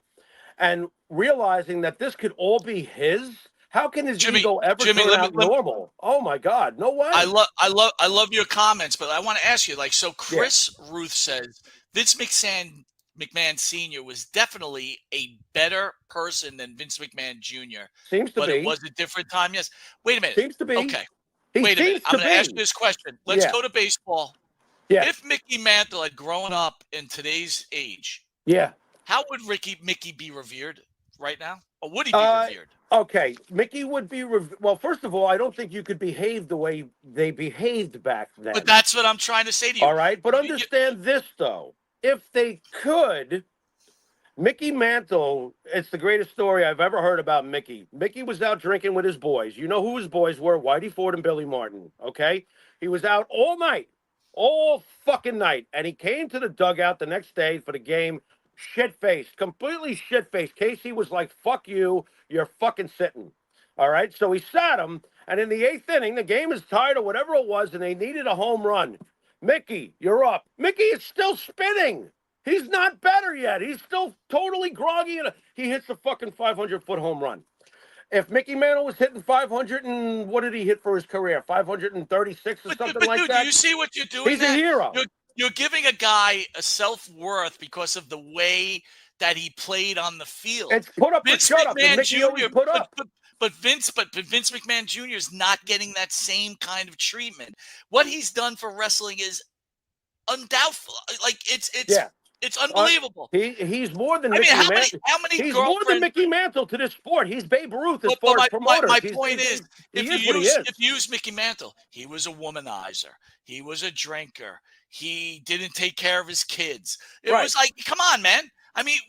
and realizing that this could all be his. How can his Jimmy, ego ever Jimmy, turn out normal? Oh my God, no way. I love your comments, but I want to ask you, so Yeah, Chris Ruth says Vince McMahon Sr. was definitely a better person than Vince McMahon Jr., seems to but it be. was a different time. Yes. Wait a minute. Seems to be. Okay. He Wait a minute. seems I'm to going to ask be. you this question. Let's Yeah, go to baseball. yeah, If Mickey Mantle had grown up in today's age, yeah. how would Mickey be revered right now? Or would he be Uh, revered? okay. Mickey would be. Well, first of all, I don't think you could behave the way they behaved back But then. that's what I'm trying to say to you. All right, but understand this though. If they could, Mickey Mantle, it's the greatest story I've ever heard about Mickey. Mickey was out drinking with his boys. You know who his boys were? Whitey Ford and Billy Martin. Okay? He was out all night, all fucking night. And he came to the dugout the next day for the game, shit faced, completely shit faced. Casey was like, fuck you, you're fucking sitting. All right? So he sat him. And in the eighth inning, the game is tied or whatever it was, and they needed a home run. Mickey, you're up. Mickey is still spinning. He's not better yet. He's still totally groggy. And he hits a fucking 500-foot home run. If Mickey Mantle was hitting 500 and what did he hit for his career? 536 or something But like dude, do that? you see what you're doing He's a there? hero. You're giving a guy a self-worth because of the way that he played on the field. It's put up or Vince shut up. And McMahon Mickey always Jr. put up. But Vince McMahon Jr. is not getting that same kind of treatment. What he's done for wrestling is undoubtedly Yeah. it's unbelievable. He's more than I mean, Mickey Mantle. how many He's more than girlfriends? Mickey Mantle to this sport. He's Babe Ruth as But far as promoters. my point is, He is what he is. if you use Mickey Mantle, he was a womanizer, he was a drinker, he didn't take care of his kids. It Right. was like, come on, man. I mean,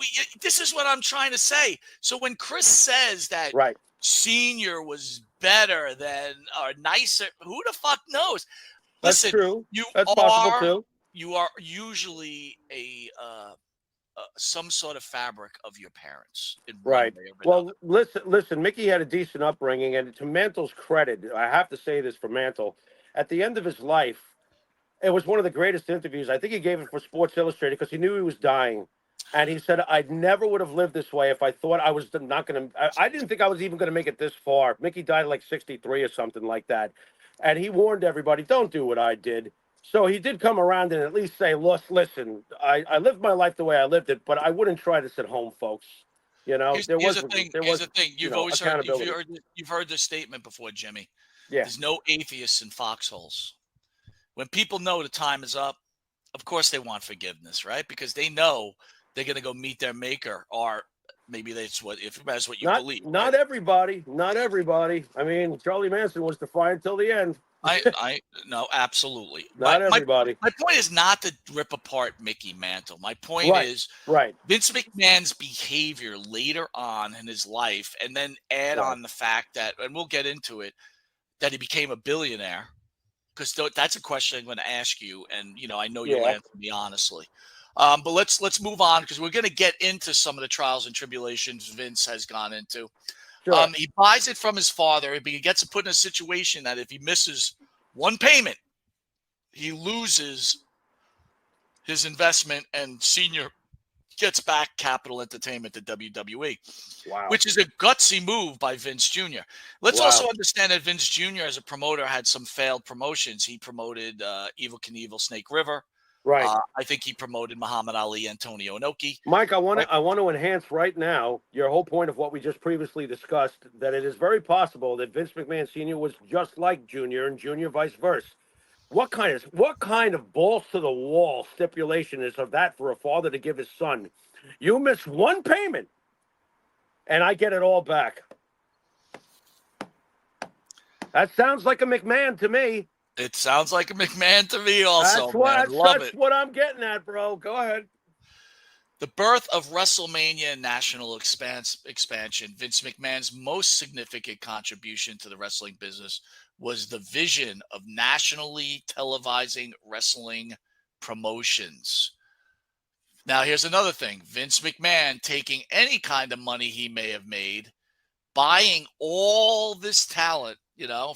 this is what I'm trying to say. So when Chris says that Right. Senior was better than or nicer, who the fuck knows? That's Listen, true. That's possible too. you are usually a some sort of fabric of your parents in one Right. way or another. Well, listen. Mickey had a decent upbringing, and to Mantle's credit, I have to say this for Mantle. At the end of his life, it was one of the greatest interviews. I think he gave it for Sports Illustrated because he knew he was dying. And he said, I never would have lived this way if I thought I was not going to. I didn't think I was even going to make it this far. Mickey died at like 63 or something like that. And he warned everybody, don't do what I did. So he did come around and at least say, listen, I lived my life the way I lived it, but I wouldn't try this at home, folks. You know, Here's here's the thing. there Here's was, the thing. accountability. You've heard this statement before, Jimmy. Yeah, There's no atheists in foxholes. When people know the time is up, of course they want forgiveness, right? Because they know they're going to go meet their maker, or maybe that's what you believe, right? not everybody, not everybody. I mean, Charlie Manson was defiant till the end. I no, absolutely. Not everybody. My point is not to rip apart Mickey Mantle. My point Right, is right, Vince McMahon's behavior later on in his life, and then add right. on the fact that, and we'll get into it, that he became a billionaire. Because that's a question I'm going to ask you, and I know you'll Yeah, answer me honestly. But let's move on because we're going to get into some of the trials and tribulations Vince has gone into. sure. He buys it from his father, but he gets put in a situation that if he misses one payment, he loses his investment, and Senior gets back Capital Entertainment to WWE, Wow, which is a gutsy move by Vince Jr. Let's wow. also understand that Vince Jr. as a promoter had some failed promotions. He promoted Evil Knievel, Snake River. Right, I think he promoted Muhammad Ali, Antonio Inoki. Mike. Right? I want to enhance right now your whole point of what we just previously discussed. That it is very possible that Vince McMahon Sr. was just like Junior, and Junior vice versa. What kind of balls to the wall stipulation is of that for a father to give his son? You miss one payment, and I get it all back. That sounds like a McMahon to me. It sounds like a McMahon to me also, man. Love That's it. what I'm getting at, bro. Go ahead. The birth of WrestleMania and national expansion, Vince McMahon's most significant contribution to the wrestling business was the vision of nationally televising wrestling promotions. Now, here's another thing. Vince McMahon taking any kind of money he may have made, buying all this talent,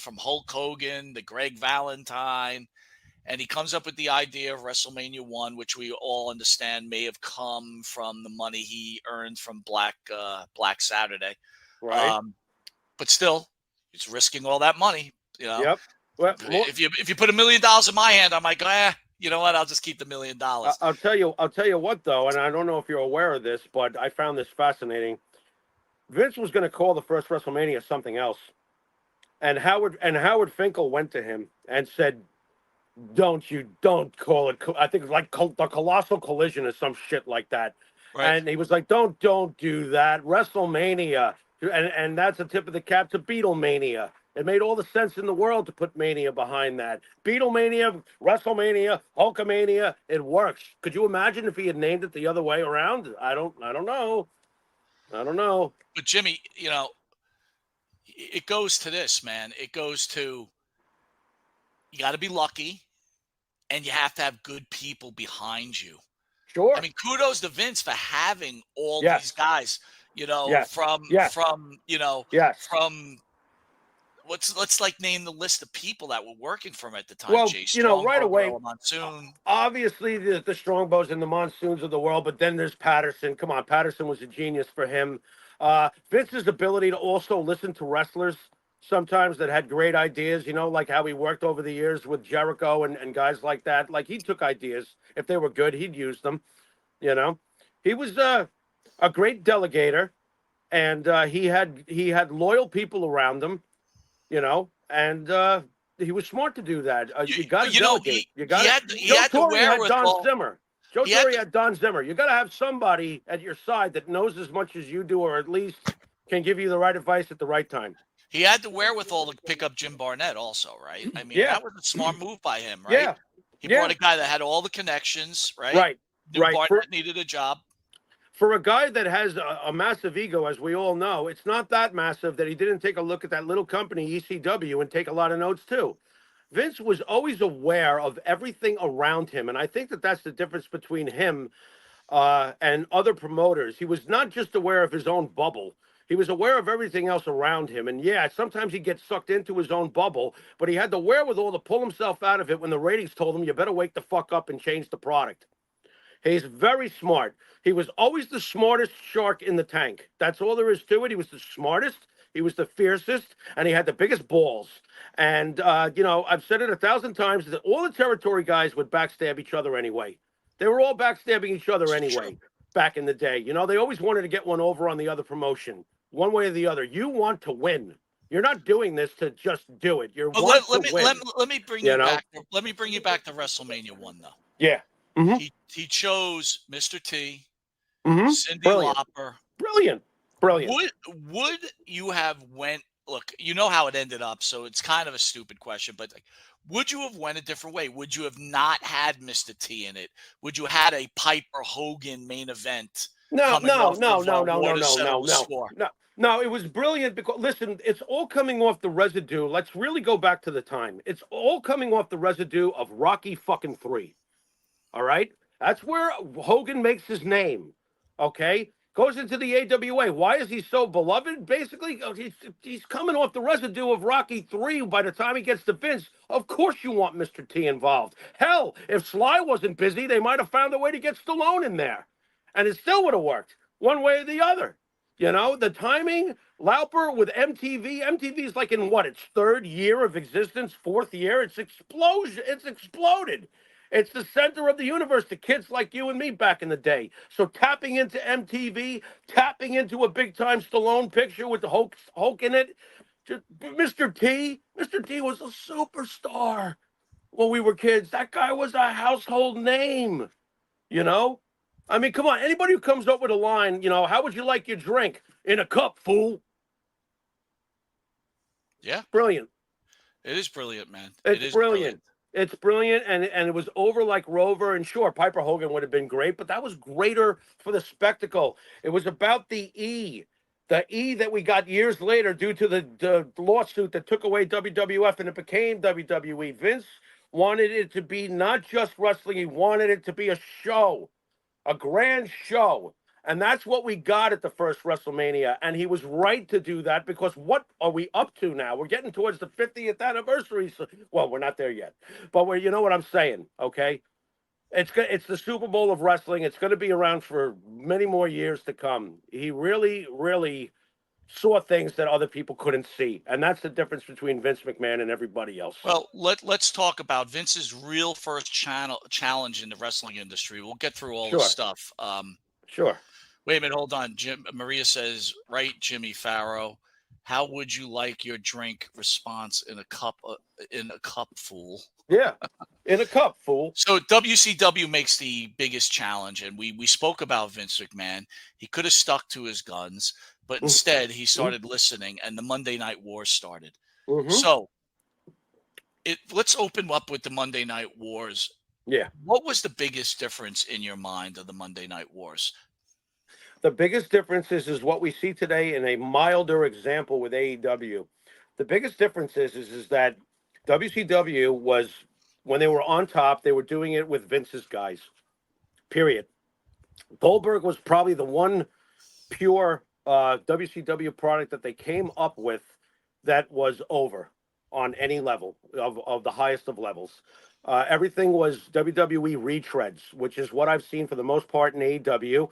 from Hulk Hogan to Greg Valentine, and he comes up with the idea of WrestleMania 1, which we all understand may have come from the money he earned from Black Saturday. Right. Um, but still, it's risking all that money. Yep. Well, If you put $1 million in my hand, I'm like, you know what? I'll just keep the $1 million. I'll tell you. I'll tell you what, though, and I don't know if you're aware of this, but I found this fascinating. Vince was going to call the first WrestleMania something else, and Howard Finkel went to him and said, don't call it. I think it's like the Colossal Collision or some shit like that. Right. And he was like, don't do that. WrestleMania, and that's a tip of the cap to Beatlemania. It made all the sense in the world to put Mania behind that. Beatlemania, WrestleMania, Hulkamania, it works. Could you imagine if he had named it the other way around? I don't know. I don't know. But Jimmy, it goes to this, man. It goes to you got to be lucky, and you have to have good people behind you. Sure. I mean, kudos to Vince for having all Yes. these guys, Yes. from Yes. Yes. from let's like name the list of people that were working for him at the time. Well, Jay Strongbow, right away, Gorilla Monsoon. obviously the Strongbows and the Monsoons of the world, but then there's Patterson. Come on, Patterson was a genius for him. Vince's ability to also listen to wrestlers sometimes that had great ideas, like how he worked over the years with Jericho and guys like that. Like he took ideas. If they were good, he'd use them, He was a great delegator, and he had loyal people around him, and he was smart to do that. You got to delegate. You got to. Joe Torre had Don Zimmer. Joe Torre had Don Zimmer. You got to have somebody at your side that knows as much as you do, or at least can give you the right advice at the right time. He had the wherewithal to pick up Jim Barnett also, right? I mean, that was a smart move by him, right? Yeah. He brought a guy that had all the connections, right? Right. Barnett needed a job. For a guy that has a massive ego, as we all know, it's not that massive that he didn't take a look at that little company, ECW, and take a lot of notes too. Vince was always aware of everything around him, and I think that that's the difference between him and other promoters. He was not just aware of his own bubble. He was aware of everything else around him. And yeah, sometimes he'd get sucked into his own bubble, but he had the wherewithal to pull himself out of it when the ratings told him, you better wake the fuck up and change the product. He's very smart. He was always the smartest shark in the tank. That's all there is to it. He was the smartest. He was the fiercest, and he had the biggest balls. And I've said it 1,000 times that all the territory guys would backstab each other anyway. They were all backstabbing each other anyway back in the day. They always wanted to get one over on the other promotion, one way or the other. You want to win. You're not doing this to just do it. You're Let me bring you back. Let me bring you back to WrestleMania 1, though. Yeah. Mm-hmm. He chose Mr. T, Cyndi Brilliant. Lauper. Brilliant. Would you have went? Look, you know how it ended up, so it's kind of a stupid question. But would you have went a different way? Would you have not had Mr. T in it? Would you had a Piper Hogan main event? No. It was brilliant because, listen, it's all coming off the residue. Let's really go back to the time. It's all coming off the residue of Rocky fucking 3. All right? That's where Hogan makes his name. Okay? Goes into the AWA. Why is he so beloved? Basically, he's coming off the residue of Rocky 3 by the time he gets to Vince. Of course you want Mr. T involved. Hell, if Sly wasn't busy, they might have found a way to get Stallone in there. And it still would have worked, one way or the other. The timing, Lauper with MTV. MTV is like in its third year of existence, fourth year. It's exploded. It's the center of the universe to kids like you and me back in the day. So tapping into MTV, tapping into a big-time Stallone picture with the Hulk in it. Mr. T was a superstar when we were kids. That guy was a household name, I mean, come on. Anybody who comes up with a line, how would you like your drink? In a cup, fool. Yeah. Brilliant. It is brilliant, man. It's brilliant. It's brilliant, and it was over like Rover, and sure, Piper Hogan would have been great, but that was greater for the spectacle. It was about the E that we got years later due to the lawsuit that took away WWF and it became WWE. Vince wanted it to be not just wrestling, he wanted it to be a show, a grand show. And that's what we got at the first WrestleMania. And he was right to do that because what are we up to now? We're getting towards the 50th anniversary. So, well, we're not there yet. But you know what I'm saying, okay? It's the Super Bowl of wrestling. It's going to be around for many more years to come. He really, really saw things that other people couldn't see. And that's the difference between Vince McMahon and everybody else. Well, let's talk about Vince's real first challenge in the wrestling industry. We'll get through all the stuff. Sure. Wait a minute, hold on. Maria says, right, Jimmy Pharaoh. How would you like your drink? Response: in a cup, fool. Yeah, in a cup, fool. So WCW makes the biggest challenge, and we spoke about Vince McMahon. He could have stuck to his guns, but instead he started listening, and the Monday Night Wars started. So let's open up with the Monday Night Wars. Yeah. What was the biggest difference in your mind of the Monday Night Wars? The biggest difference is what we see today in a milder example with AEW. The biggest difference is that WCW was, when they were on top, they were doing it with Vince's guys, period. Goldberg was probably the one pure WCW product that they came up with that was over on any level of the highest of levels. Everything was WWE retreads, which is what I've seen for the most part in AEW.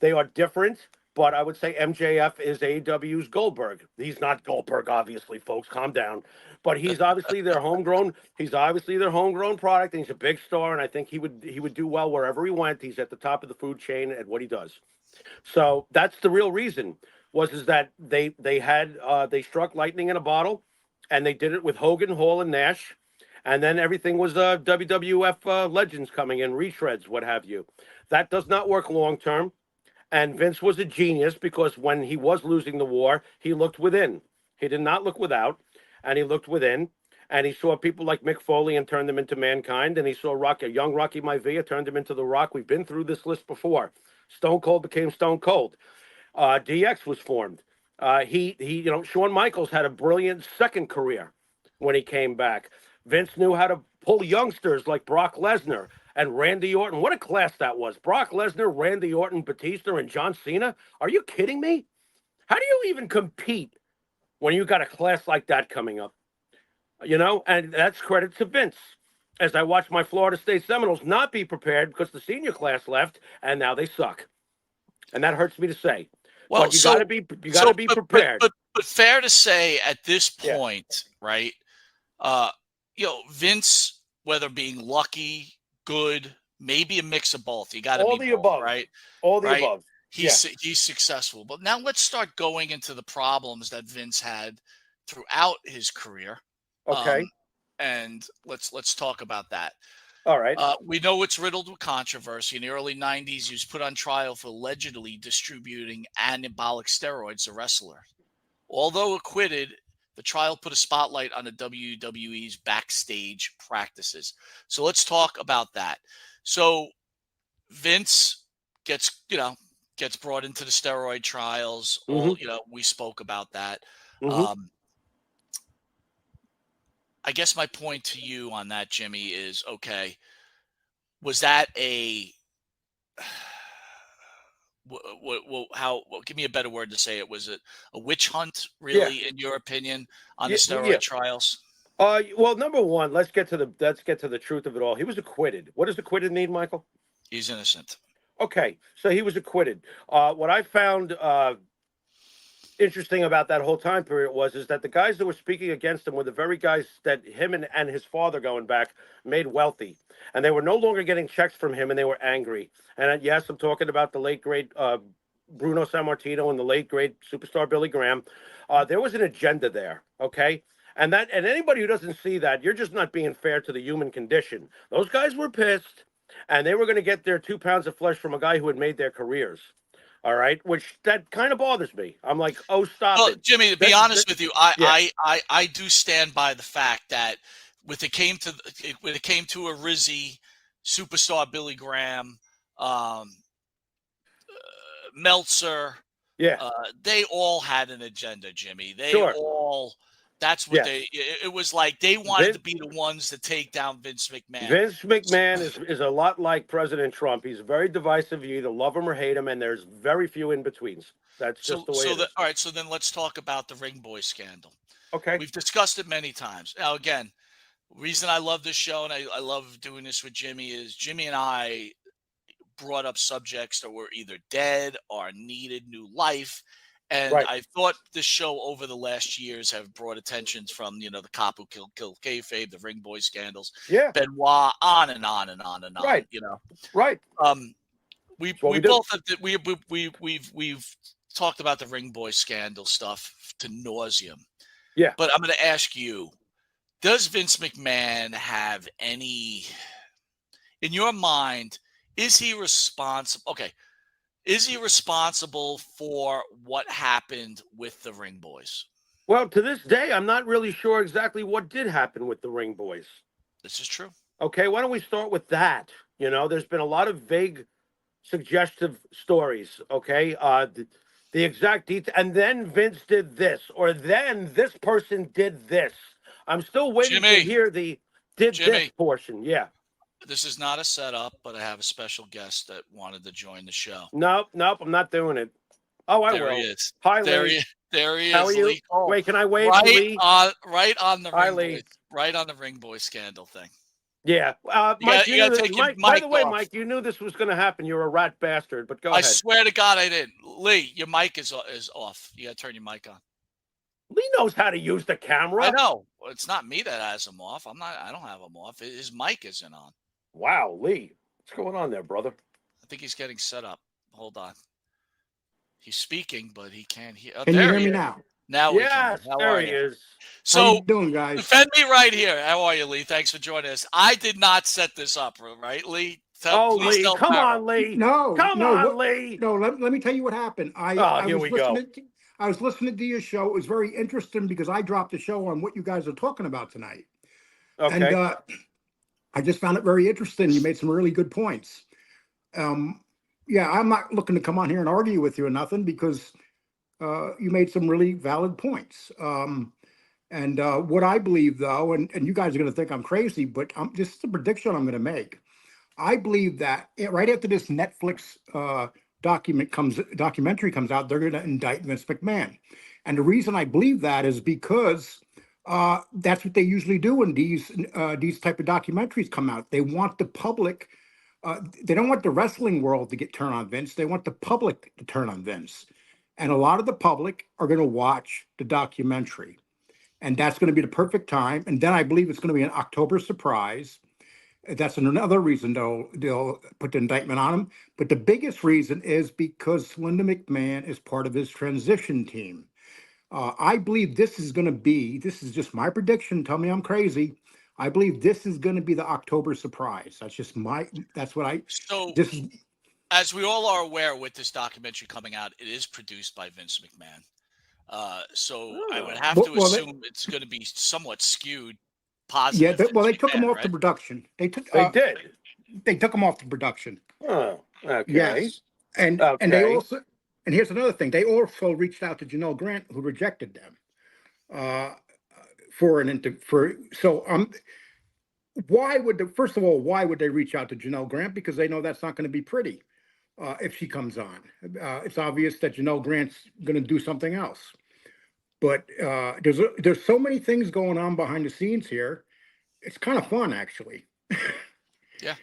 They are different, but I would say MJF is AEW's Goldberg. He's not Goldberg, obviously, folks. Calm down. But he's obviously their homegrown. He's obviously their homegrown product, and he's a big star. And I think he would do well wherever he went. He's at the top of the food chain at what he does. So that's the real reason is that they struck lightning in a bottle, and they did it with Hogan, Hall, and Nash. And then everything was WWF legends coming in, retreads, what have you. That does not work long term. And Vince was a genius because when he was losing the war, he looked within. He did not look without, and he looked within. And he saw people like Mick Foley and turned them into Mankind. And he saw young Rocky Maivia, turned him into The Rock. We've been through this list before. Stone Cold became Stone Cold. DX was formed. Shawn Michaels had a brilliant second career when he came back. Vince knew how to pull youngsters like Brock Lesnar and Randy Orton. What a class that was. Brock Lesnar, Randy Orton, Batista, and John Cena. Are you kidding me? How do you even compete when you got a class like that coming up? And that's credit to Vince. As I watched my Florida State Seminoles not be prepared because the senior class left and now they suck. And that hurts me to say. Well, but you got to be prepared. But fair to say at this Yeah. point, right? Vince, whether being lucky, good, maybe a mix of both. You got to all be the both, above, right? all the Right? above. He's successful. But now let's start going into the problems that Vince had throughout his career. Okay. And let's talk about that. All right. We know it's riddled with controversy. In the early 90s, he was put on trial for allegedly distributing anabolic steroids to wrestler. Although acquitted, the trial put a spotlight on the WWE's backstage practices. So let's talk about that. So Vince gets brought into the steroid trials. Mm-hmm. We spoke about that. Mm-hmm. I guess my point to you on that, Jimmy, is okay. Was that a give me a better word to say it? Was it a witch hunt, really, in your opinion, on the steroid trials? Well, number one, let's get to the truth of it all. He was acquitted. What does acquitted mean, Michael? He's innocent. Okay, so he was acquitted. What I found interesting about that whole time period is that the guys that were speaking against him were the very guys that him and his father going back made wealthy, and they were no longer getting checks from him, and they were angry. And yes, I'm talking about the late great Bruno Sammartino and the late great superstar Billy Graham. There was an agenda there, okay? And anybody who doesn't see that, you're just not being fair to the human condition. Those guys were pissed, and they were going to get their 2 pounds of flesh from a guy who had made their careers. All right, which that kind of bothers me. I'm like, oh, stop it, Jimmy. To be honest with you, I do stand by the fact that when it came to a Rizzy, superstar Billy Graham, Meltzer, they all had an agenda, Jimmy. They all. That's what it was like. They wanted to be the ones to take down Vince McMahon. Vince McMahon is a lot like President Trump. He's very divisive. You either love him or hate him, and there's very few in-betweens. That's just the way it is. All right, so then let's talk about the Ring Boy scandal. Okay. We've discussed it many times. Now, again, the reason I love this show and I love doing this with Jimmy is Jimmy and I brought up subjects that were either dead or needed new life. And I thought this show over the last years have brought attentions from, the cop who killed kayfabe, the Ring Boy scandals, Benoit, on and on and on and on. Right. Right. We've talked about the Ring Boy scandal stuff to nauseum. Yeah. But I'm going to ask you, does Vince McMahon have any, in your mind, is he responsible? Okay. Is he responsible for what happened with the Ring Boys? Well, to this day, I'm not really sure exactly what did happen with the Ring Boys. This is true. Okay, why don't we start with that? There's been a lot of vague, suggestive stories, okay? The exact detail, and then Vince did this, or then this person did this. I'm still waiting to hear the this portion. Yeah. This is not a setup, but I have a special guest that wanted to join the show. Nope, I'm not doing it. Oh, I will. There he is. Hi, there Lee. There he is. How are you? Lee Cole. Wait, can I wave Lee? Right on the Hi, Ring Lee. Boy, right on the Ring Boy scandal thing. Yeah. Mike, by the way, Mike, you knew this was going to happen. You're a rat bastard, but go ahead. I swear to God I didn't. Lee, your mic is off. You got to turn your mic on. Lee knows how to use the camera. I know. It's not me that has him off. I don't have him off. His mic isn't on. Wow, Lee. What's going on there, brother? I think he's getting set up. Hold on. He's speaking, but he can't hear. Can you hear me now? Now we can. There he is. So, how you doing, guys? Defend me right here. How are you, Lee? Thanks for joining us. I did not set this up, right, Lee? Lee, come on, Lee. Come on, Lee. No, let me tell you what happened. Here we go. I was listening to your show. It was very interesting because I dropped a show on what you guys are talking about tonight. Okay. And I just found it very interesting. You made some really good points. Yeah, I'm not looking to come on here and argue with you or nothing because you made some really valid points. And what I believe, though, and you guys are going to think I'm crazy, but this is a prediction I'm going to make. I believe that right after this Netflix documentary comes out, they're going to indict Vince McMahon. And the reason I believe that is because that's what they usually do when these type of documentaries come out. They want the public. They don't want the wrestling world to get turned on Vince. They want the public to turn on Vince. And a lot of the public are going to watch the documentary. And that's going to be the perfect time. And then I believe it's going to be an October surprise. That's another reason they'll put the indictment on him. But the biggest reason is because Linda McMahon is part of his transition team. I believe this is just my prediction. Tell me I'm crazy. I believe this is going to be the October surprise. So, This is, as we all are aware, with this documentary coming out, it is produced by Vince McMahon. So I would have to well, assume it's going to be somewhat skewed yeah, positive. they Vince took him McMahon, off the right? production. They did. They took him off the production. Oh, okay. Yes. And they Okay. also, and here's another thing. They also reached out to Janelle Grant, who rejected them. First of all, why would they reach out to Janelle Grant? Because they know that's not going to be pretty if she comes on. It's obvious that Janelle Grant's going to do something else. But there's so many things going on behind the scenes here. It's kind of fun, actually. Yeah.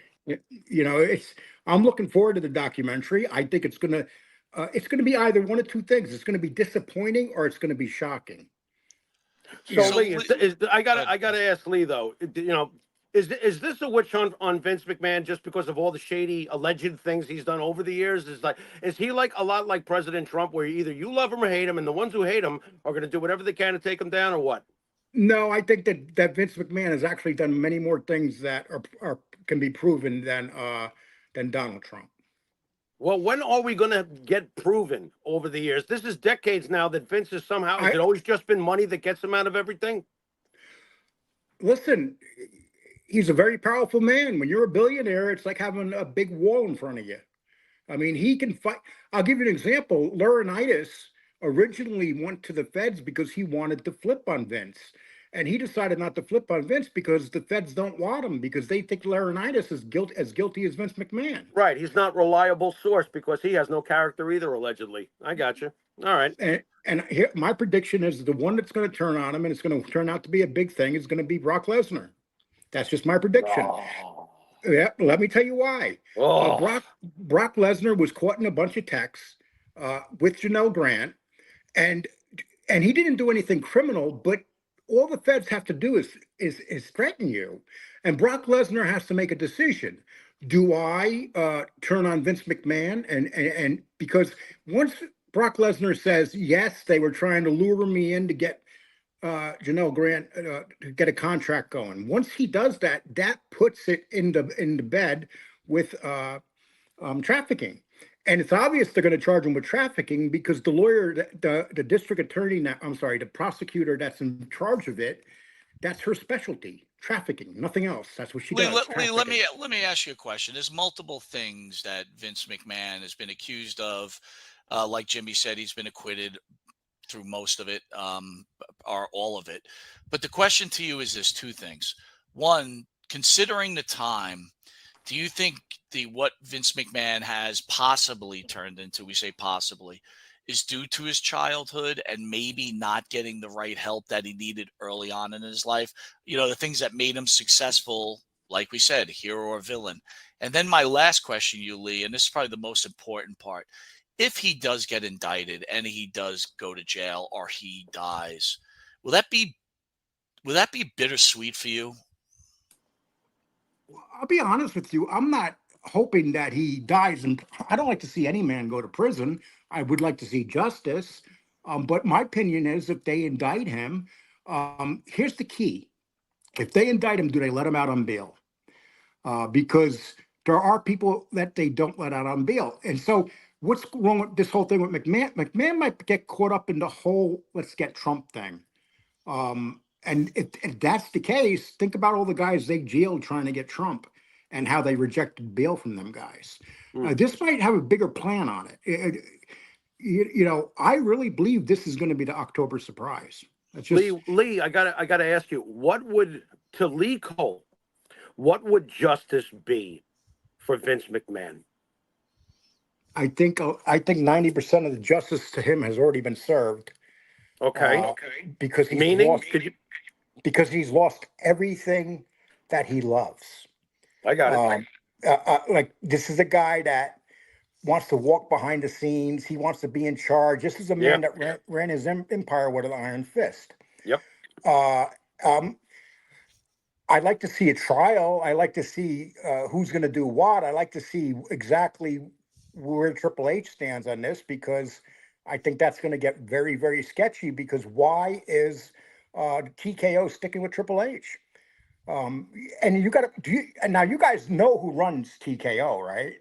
I'm looking forward to the documentary. I think it's gonna be either one of two things. It's gonna be disappointing or it's gonna be shocking. So, So Lee, I ahead. gotta ask Lee though. Is this a witch hunt on Vince McMahon just because of all the shady alleged things he's done over the years? Is he like a lot like President Trump, where either you love him or hate him, and the ones who hate him are going to do whatever they can to take him down, or what? No, I think that Vince McMahon has actually done many more things that can be proven than Donald Trump. Well, when are we going to get proven over the years? This is decades now that Vince is somehow. Has it always just been money that gets him out of everything? Listen, he's a very powerful man. When you're a billionaire, it's like having a big wall in front of you. I mean, he can fight. I'll give you an example. Laurinaitis originally went to the feds because he wanted to flip on Vince. And he decided not to flip on Vince because the feds don't want him, because they think Laurinaitis is as guilty as Vince McMahon. Right. He's not a reliable source because he has no character either, allegedly. I got you. All right. And here, my prediction is the one that's going to turn on him, and it's going to turn out to be a big thing, is going to be Brock Lesnar. That's just my prediction. Oh. Yeah, let me tell you why. Oh. Brock Lesnar was caught in a bunch of texts with Janelle Grant, and he didn't do anything criminal, but all the feds have to do is threaten you, and Brock Lesnar has to make a decision. Do I turn on Vince McMahon? And because once Brock Lesnar says yes, they were trying to lure me in to get Janelle Grant to get a contract going. Once he does that, that puts it into bed with trafficking. And it's obvious they're going to charge him with trafficking because the lawyer, the district attorney, the prosecutor that's in charge of it, that's her specialty, trafficking, nothing else. That's what she does. Lee, let me ask you a question. There's multiple things that Vince McMahon has been accused of. Like Jimmy said, he's been acquitted through most of it, or all of it. But the question to you is this: two things. One, considering the time, do you think what Vince McMahon has possibly turned into, we say possibly, is due to his childhood and maybe not getting the right help that he needed early on in his life? You know, the things that made him successful, like we said, hero or villain. And then my last question, you, Lee, and this is probably the most important part. If he does get indicted and he does go to jail or he dies, will that be bittersweet for you? I'll be honest with you. I'm not hoping that he dies, and I don't like to see any man go to prison. I would like to see justice. But my opinion is, if they indict him, here's the key. If they indict him, do they let him out on bail? Because there are people that they don't let out on bail. And so what's wrong with this whole thing with McMahon? McMahon might get caught up in the whole let's get Trump thing. And if that's the case, think about all the guys they jailed trying to get Trump and how they rejected bail from them guys. This might have a bigger plan on it. I really believe this is going to be the October surprise. That's just... Lee, I gotta ask you, to Lee Cole, what would justice be? for Vince McMahon? I think 90% of the justice to him has already been served. Okay. Because Meaning, could you? he's lost everything that he loves. I got it. Like, this is a guy that wants to walk behind the scenes. He wants to be in charge. This is a Yeah. man that ran his empire with an iron fist. Yep. Uh, I'd like to see a trial. I like to see who's going to do what. I like to see exactly where Triple H stands on this, because I think that's going to get very, very sketchy. Because why is TKO sticking with Triple H? And you got to now. You guys know who runs TKO, right?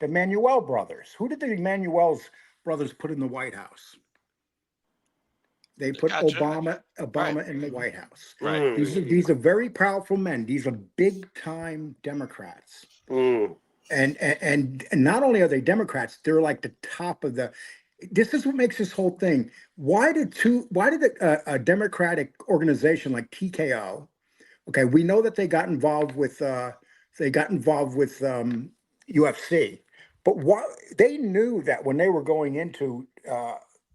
The Manuel brothers. Who did the Manuel's brothers put in the White House? They put Gotcha. Obama Right. in the White House. Right. These are very powerful men. These are big time Democrats. And not only are they Democrats, they're like the top of the. This is what makes this whole thing. Why did a Democratic organization like TKO? Okay, we know that they got involved with UFC, but what they knew that when they were going into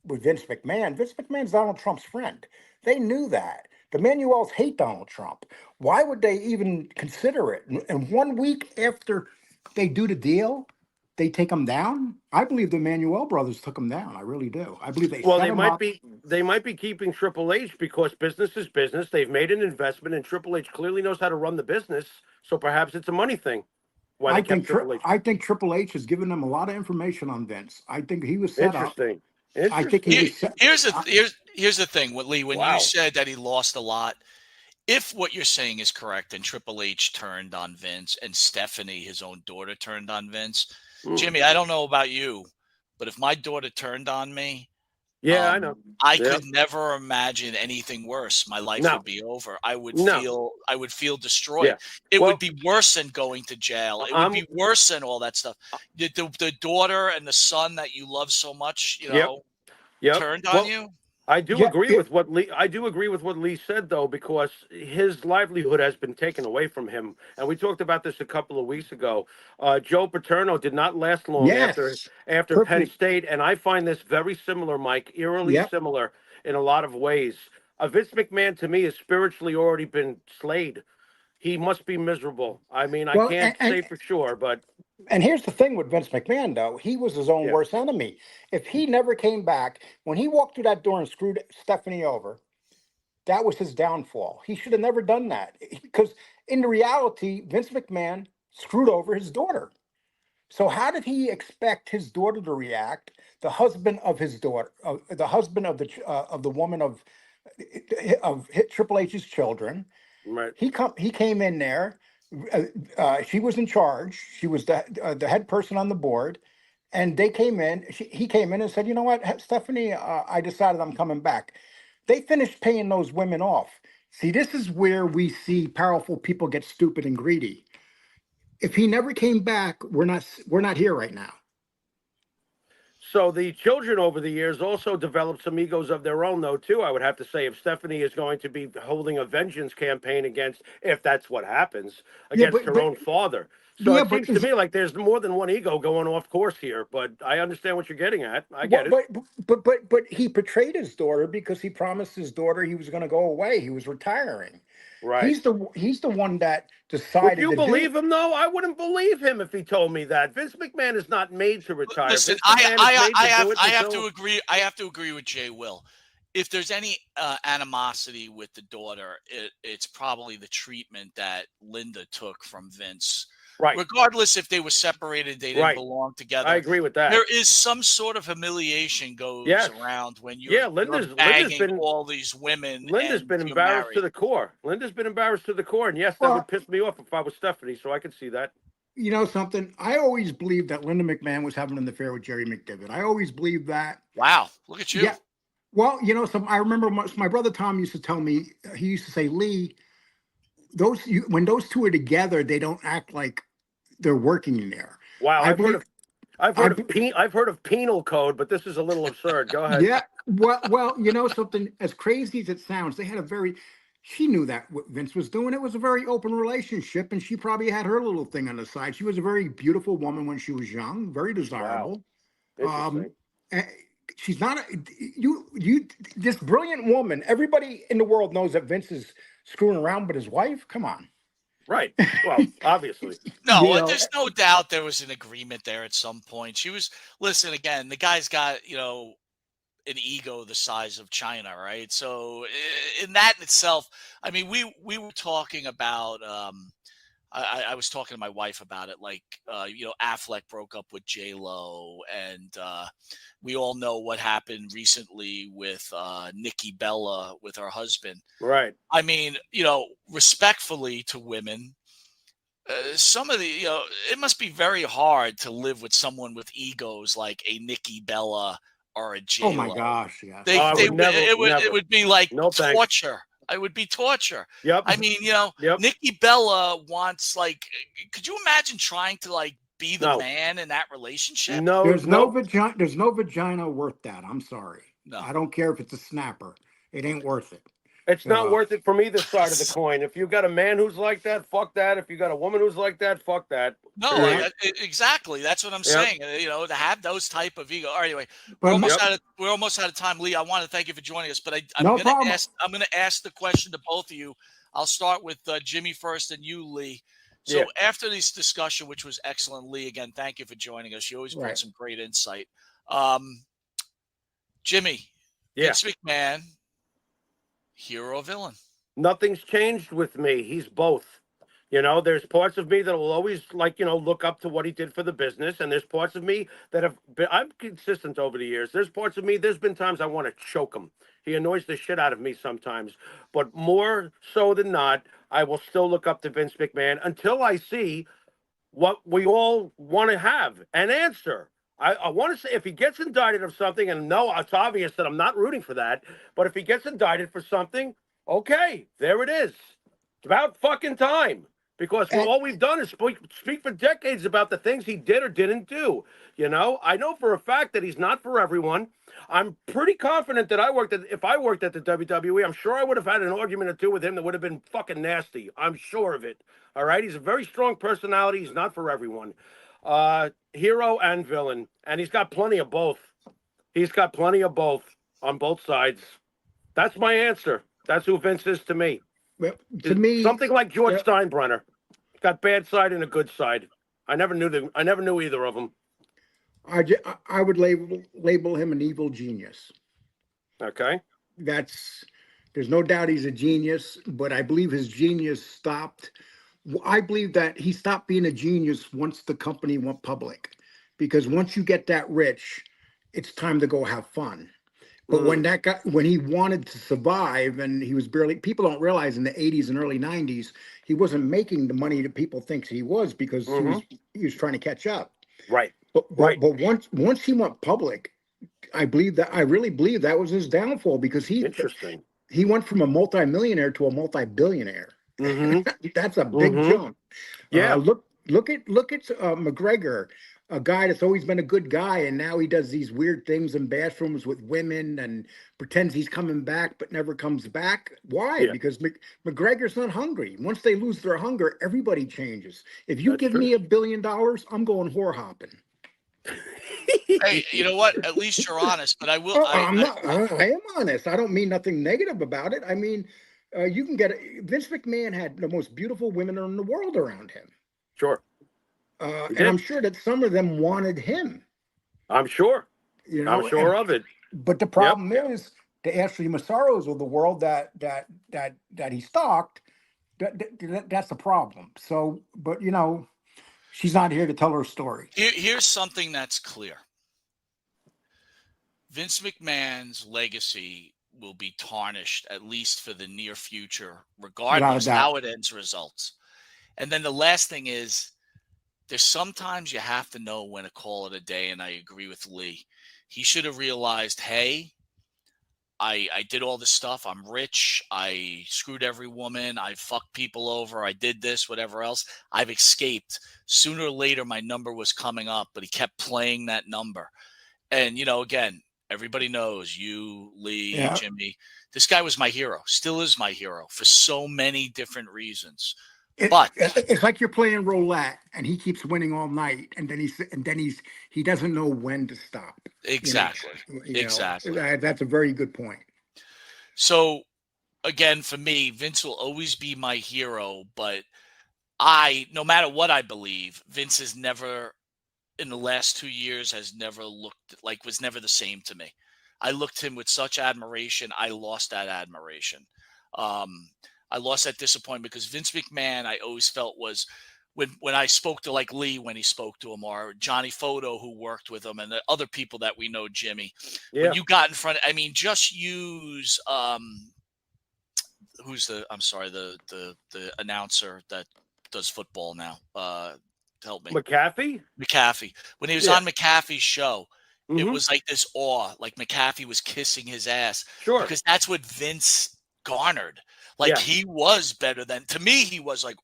with Vince McMahon's Donald Trump's friend. They knew that. The Manuels hate Donald Trump. Why would they even consider it? And 1 week after they do the deal, they take him down. I believe the Manuel brothers took him down. I really do. I believe they Well, set him up. they might be keeping Triple H because business is business. They've made an investment, and Triple H clearly knows how to run the business. So perhaps it's a money thing. Why they kept Triple H? I think Triple H has given them a lot of information on Vince. I think he was set up. Interesting. I think he was set. Here's the thing, Lee. When you said that he lost a lot, if what you're saying is correct, and Triple H turned on Vince, and Stephanie, his own daughter, turned on Vince, Jimmy, I don't know about you, but if my daughter turned on me, I know. I could never imagine anything worse. My life would be over. I would feel destroyed. Yeah. It would be worse than going to jail. It would be worse than all that stuff. The daughter and the son that you love so much, turned on you. I do agree with what Lee. I do agree with what Lee said, though, because his livelihood has been taken away from him, and we talked about this a couple of weeks ago. Joe Paterno did not last long after Penn State, and I find this very similar, Mike, eerily similar in a lot of ways. Vince McMahon, to me, has spiritually already been slayed. He must be miserable. I mean, I can't say for sure, but. And here's the thing with Vince McMahon, though. He was his own worst enemy. If he never came back, when he walked through that door and screwed Stephanie over, that was his downfall. He should have never done that. Because in reality, Vince McMahon screwed over his daughter. So how did he expect his daughter to react? The husband of his daughter, the husband of the woman of Triple H's children. Right. He came in there. She was in charge. She was the head person on the board, and they came in. He came in and said, "You know what, Stephanie? I decided I'm coming back." They finished paying those women off. See, this is where we see powerful people get stupid and greedy. If he never came back, we're not here right now. So the children over the years also developed some egos of their own, though, too. I would have to say, if Stephanie is going to be holding a vengeance campaign against, if that's what happens, against her own father. So it seems to me like there's more than one ego going off course here. But I understand what you're getting at. I get it. But he betrayed his daughter because he promised his daughter he was going to go away. He was retiring. Right. He's the one that decided. Would you believe him, though? I wouldn't believe him if he told me that. Vince McMahon is not made to retire. Listen, I have to agree. I have to agree with Jay Will. If there's any animosity with the daughter, it's probably the treatment that Linda took from Vince. Right. Regardless if they were separated, they didn't belong together. I agree with that. There is some sort of humiliation goes around when you're Linda's banging all these women. Linda's been embarrassed to the core. Linda's been embarrassed to the core, and yes, that would piss me off if I was Stephanie. So I could see that. You know something? I always believed that Linda McMahon was having an affair with Jerry McDivitt. I always believed that. Wow, look at you. Yeah. Well, I remember my brother Tom used to tell me. He used to say, "Lee, when those two are together, they don't act like they're working in there." Wow, I've heard of penal code, but this is a little absurd. Go ahead. Yeah. Well, you know something? As crazy as it sounds, they had a very. She knew that what Vince was doing. It was a very open relationship, and she probably had her little thing on the side. She was a very beautiful woman when she was young, very Wow. desirable. Um, Interesting. eh, she's not you this brilliant woman. Everybody in the world knows that Vince is screwing around with his wife. Come on, Right. Well, obviously. you No, know. there's no doubt there was an agreement there at some point. She was, listen, again, the guy's got, an ego the size of China, right? So in that in itself, I mean, we were talking about I was talking to my wife about it, like Affleck broke up with J Lo, and we all know what happened recently with Nikki Bella with her husband. Right. I mean, respectfully to women, some of the it must be very hard to live with someone with egos like a Nikki Bella or a Oh J my Lo. gosh, yes. Oh, I would never, It never. would be like No thanks. torture. It would be torture. Yep. I mean, Yep. Nikki Bella wants, like, could you imagine trying to, like, be the No. man in that relationship? No. There's no No. vagina. There's no vagina worth that. I'm sorry. No. I don't care if it's a snapper. It ain't worth it. It's not Uh, worth it from either side of the coin. If you got a man who's like that, fuck that. If you got a woman who's like that, fuck that. No, Yeah. exactly. That's what I'm Yep. saying. To have those type of ego. All right, anyway, But Yep. we're almost out of time, Lee. I want to thank you for joining us, but I'm no gonna problem. ask the question to both of you. I'll start with Jimmy first, and you, Lee. So Yeah. after this discussion, which was excellent, Lee, again, thank you for joining us. You always bring Right. some great insight. Jimmy, Yeah. Vince McMahon, hero or villain? Nothing's changed with me. He's both. There's parts of me that will always look up to what he did for the business, and there's parts of me that have been. I'm consistent over the years. There's parts of me. There's been times I want to choke him. He annoys the shit out of me sometimes, but more so than not, I will still look up to Vince McMahon until I see what we all want to have an answer. I want to say if he gets indicted of something, and no, it's obvious that I'm not rooting for that, but if he gets indicted for something, okay, there it is. It's about fucking time. Because And all we've done is speak for decades about the things he did or didn't do. I know for a fact that he's not for everyone. I'm pretty confident that if I worked at the WWE, I'm sure I would have had an argument or two with him that would have been fucking nasty. I'm sure of it. All right. He's a very strong personality. He's not for everyone. Hero and villain. And he's got plenty of both. He's got plenty of both on both sides. That's my answer. That's who Vince is to me. well, to me, Something like George yeah, Steinbrenner. Got bad side and a good side. I never knew them. I never knew either of them. I would label him an evil genius. Okay. There's no doubt he's a genius, but I believe his genius stopped. I believe that he stopped being a genius once the company went public, because once you get that rich, it's time to go have fun. But when he wanted to survive, and he was barely, people don't realize in the 80s and early 90s, he wasn't making the money that people think he was, because he was trying to catch up. Right. But once he went public, I really believe that was his downfall, because Interesting. he went from a multimillionaire to a multi-billionaire. That's a big jump. Yeah. Look at McGregor, a guy that's always been a good guy, and now he does these weird things in bathrooms with women and pretends he's coming back but never comes back. Why? Yeah. Because McGregor's not hungry. Once they lose their hunger, everybody changes. If you That's give true. me $1 billion, I'm going whore hopping. Hey, you know what? At least you're honest. But I will. Oh, I am honest. I don't mean nothing negative about it. I mean, you can get Vince McMahon had the most beautiful women in the world around him. Sure. And I'm sure that some of them wanted him. I'm sure. I'm sure of it. But the problem is the Ashley Massaros of the world that he stalked. That's the problem. So, but she's not here to tell her story. Here's something that's clear. Vince McMahon's legacy will be tarnished, at least for the near future, regardless how it ends results. And then the last thing is, there's sometimes you have to know when to call it a day, and I agree with Lee. He should have realized, hey, I did all this stuff. I'm rich. I screwed every woman. I fucked people over. I did this, whatever else. I've escaped. Sooner or later, my number was coming up, but he kept playing that number. And, again, everybody knows you, Lee, Yeah. Jimmy. This guy was my hero. Still is my hero for so many different reasons. It, But it's like you're playing roulette and he keeps winning all night, and then he doesn't know when to stop. exactly, That's a very good point. So again, for me, Vince will always be my hero. But no matter what I believe, Vince has never, in the last 2 years, has never was never the same to me. I looked him with such admiration. I lost that admiration. I lost that disappointment because Vince McMahon, I always felt was when I spoke to like Lee, when he spoke to him, or Johnny Photo, who worked with him, and the other people that we know, Jimmy, when you got in front, I mean, just use, I'm sorry, the announcer that does football now. Help me. McAfee. When he was on McAfee's show, it was like this awe, like McAfee was kissing his ass. Sure. Because that's what Vince garnered. Like he was better than, to me, he was like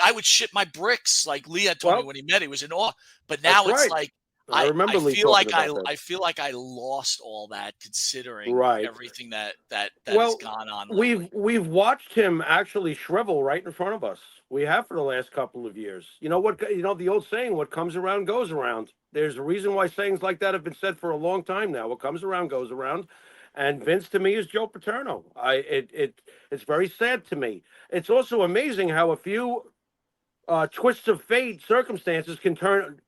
I would shit my bricks. Like Lee had told me when he met, he was in awe. But now it's like I remember Lee feel like talking about I feel like I lost all that, considering everything that well, has gone on. We've watched him actually shrivel right in front of us. We have for the last couple of years. You know what? You know the old saying: "What comes around goes around." There's a reason why sayings like that have been said for a long time now. What comes around goes around, and Vince to me is Joe Paterno. It's very sad to me. It's also amazing how a few twists of fate, circumstances can turn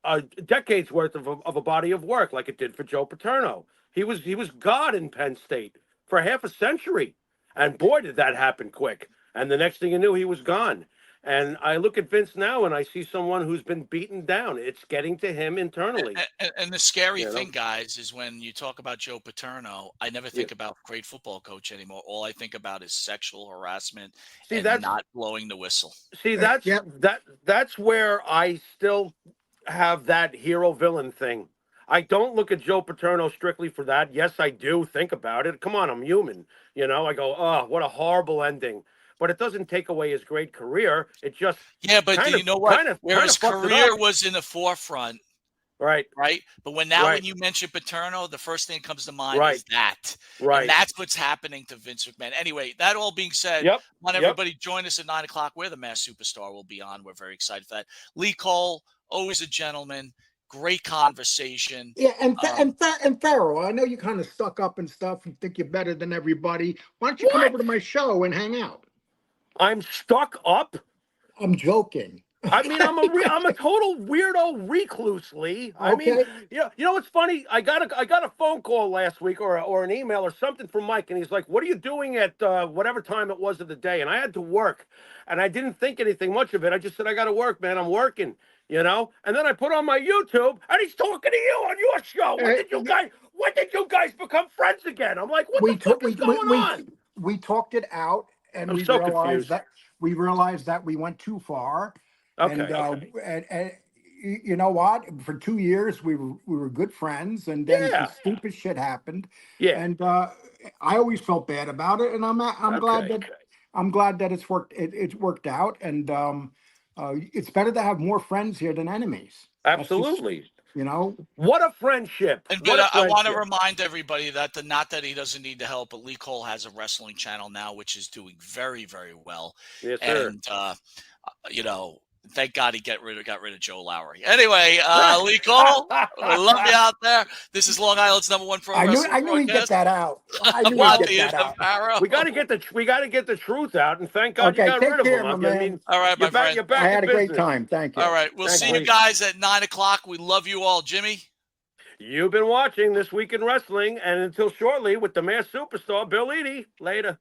decades worth of a body of work, like it did for Joe Paterno. He was God in Penn State for half a century, and boy, did that happen quick. And the next thing you knew, he was gone. And I look at Vince now, and I see someone who's been beaten down. It's getting to him internally. And the scary thing, guys, is when you talk about Joe Paterno, I never think about great football coach anymore. All I think about is sexual harassment and not blowing the whistle. See, that's where I still have that hero villain thing. I don't look at Joe Paterno strictly for that. Yes, I do think about it. Come on, I'm human. You know, I go, oh, what a horrible ending. But it doesn't take away his great career. It just but you know what? Where his career was in the forefront, right? But when you mention Paterno, the first thing that comes to mind is that, and that's what's happening to Vince McMahon. Anyway, that all being said, want everybody join us at 9:00 where the Masked Superstar will be on. We're very excited for that. Lee Cole, always a gentleman. Great conversation. Yeah, and Pharaoh, I know you kind of stuck up and stuff and think you're better than everybody. Why don't you come over to my show and hang out? I'm stuck up? I'm joking. I mean, I'm a total weirdo recluse, Lee. I mean, you know what's funny? I got a phone call last week or an email or something from Mike, and he's like, "What are you doing at whatever time it was of the day?" And I had to work, and I didn't think anything much of it. I just said, "I got to work, man. I'm working." You know, and then I put on my YouTube, and he's talking to you on your show. When did you guys become friends again? I'm like, what the fuck is going on? We talked it out, and we realized that we went too far. And you know what? For 2 years, we were good friends, and then some stupid shit happened. Yeah, and I always felt bad about it, and I'm glad that it's worked out, and it's better to have more friends here than enemies. Absolutely. Just, you know, what a friendship. And I want to remind everybody that not that he doesn't need the help, but Lee Cole has a wrestling channel now, which is doing very, very well. Yes, sir. And you know, thank God he got rid of Joe Lowry. Anyway, Lee Cole, I love you out there. This is Long Island's #1 pro wrestling. I knew he'd get that out. Monte The Pharaoh. We got to get the truth out, and thank God you got rid of him. I mean, all right, my friend. I had a great time. Thank you. All right, we'll see you guys at 9:00. We love you all, Jimmy. You've been watching This Week in Wrestling, and until shortly with the Masked Superstar, Bill Eadie. Later.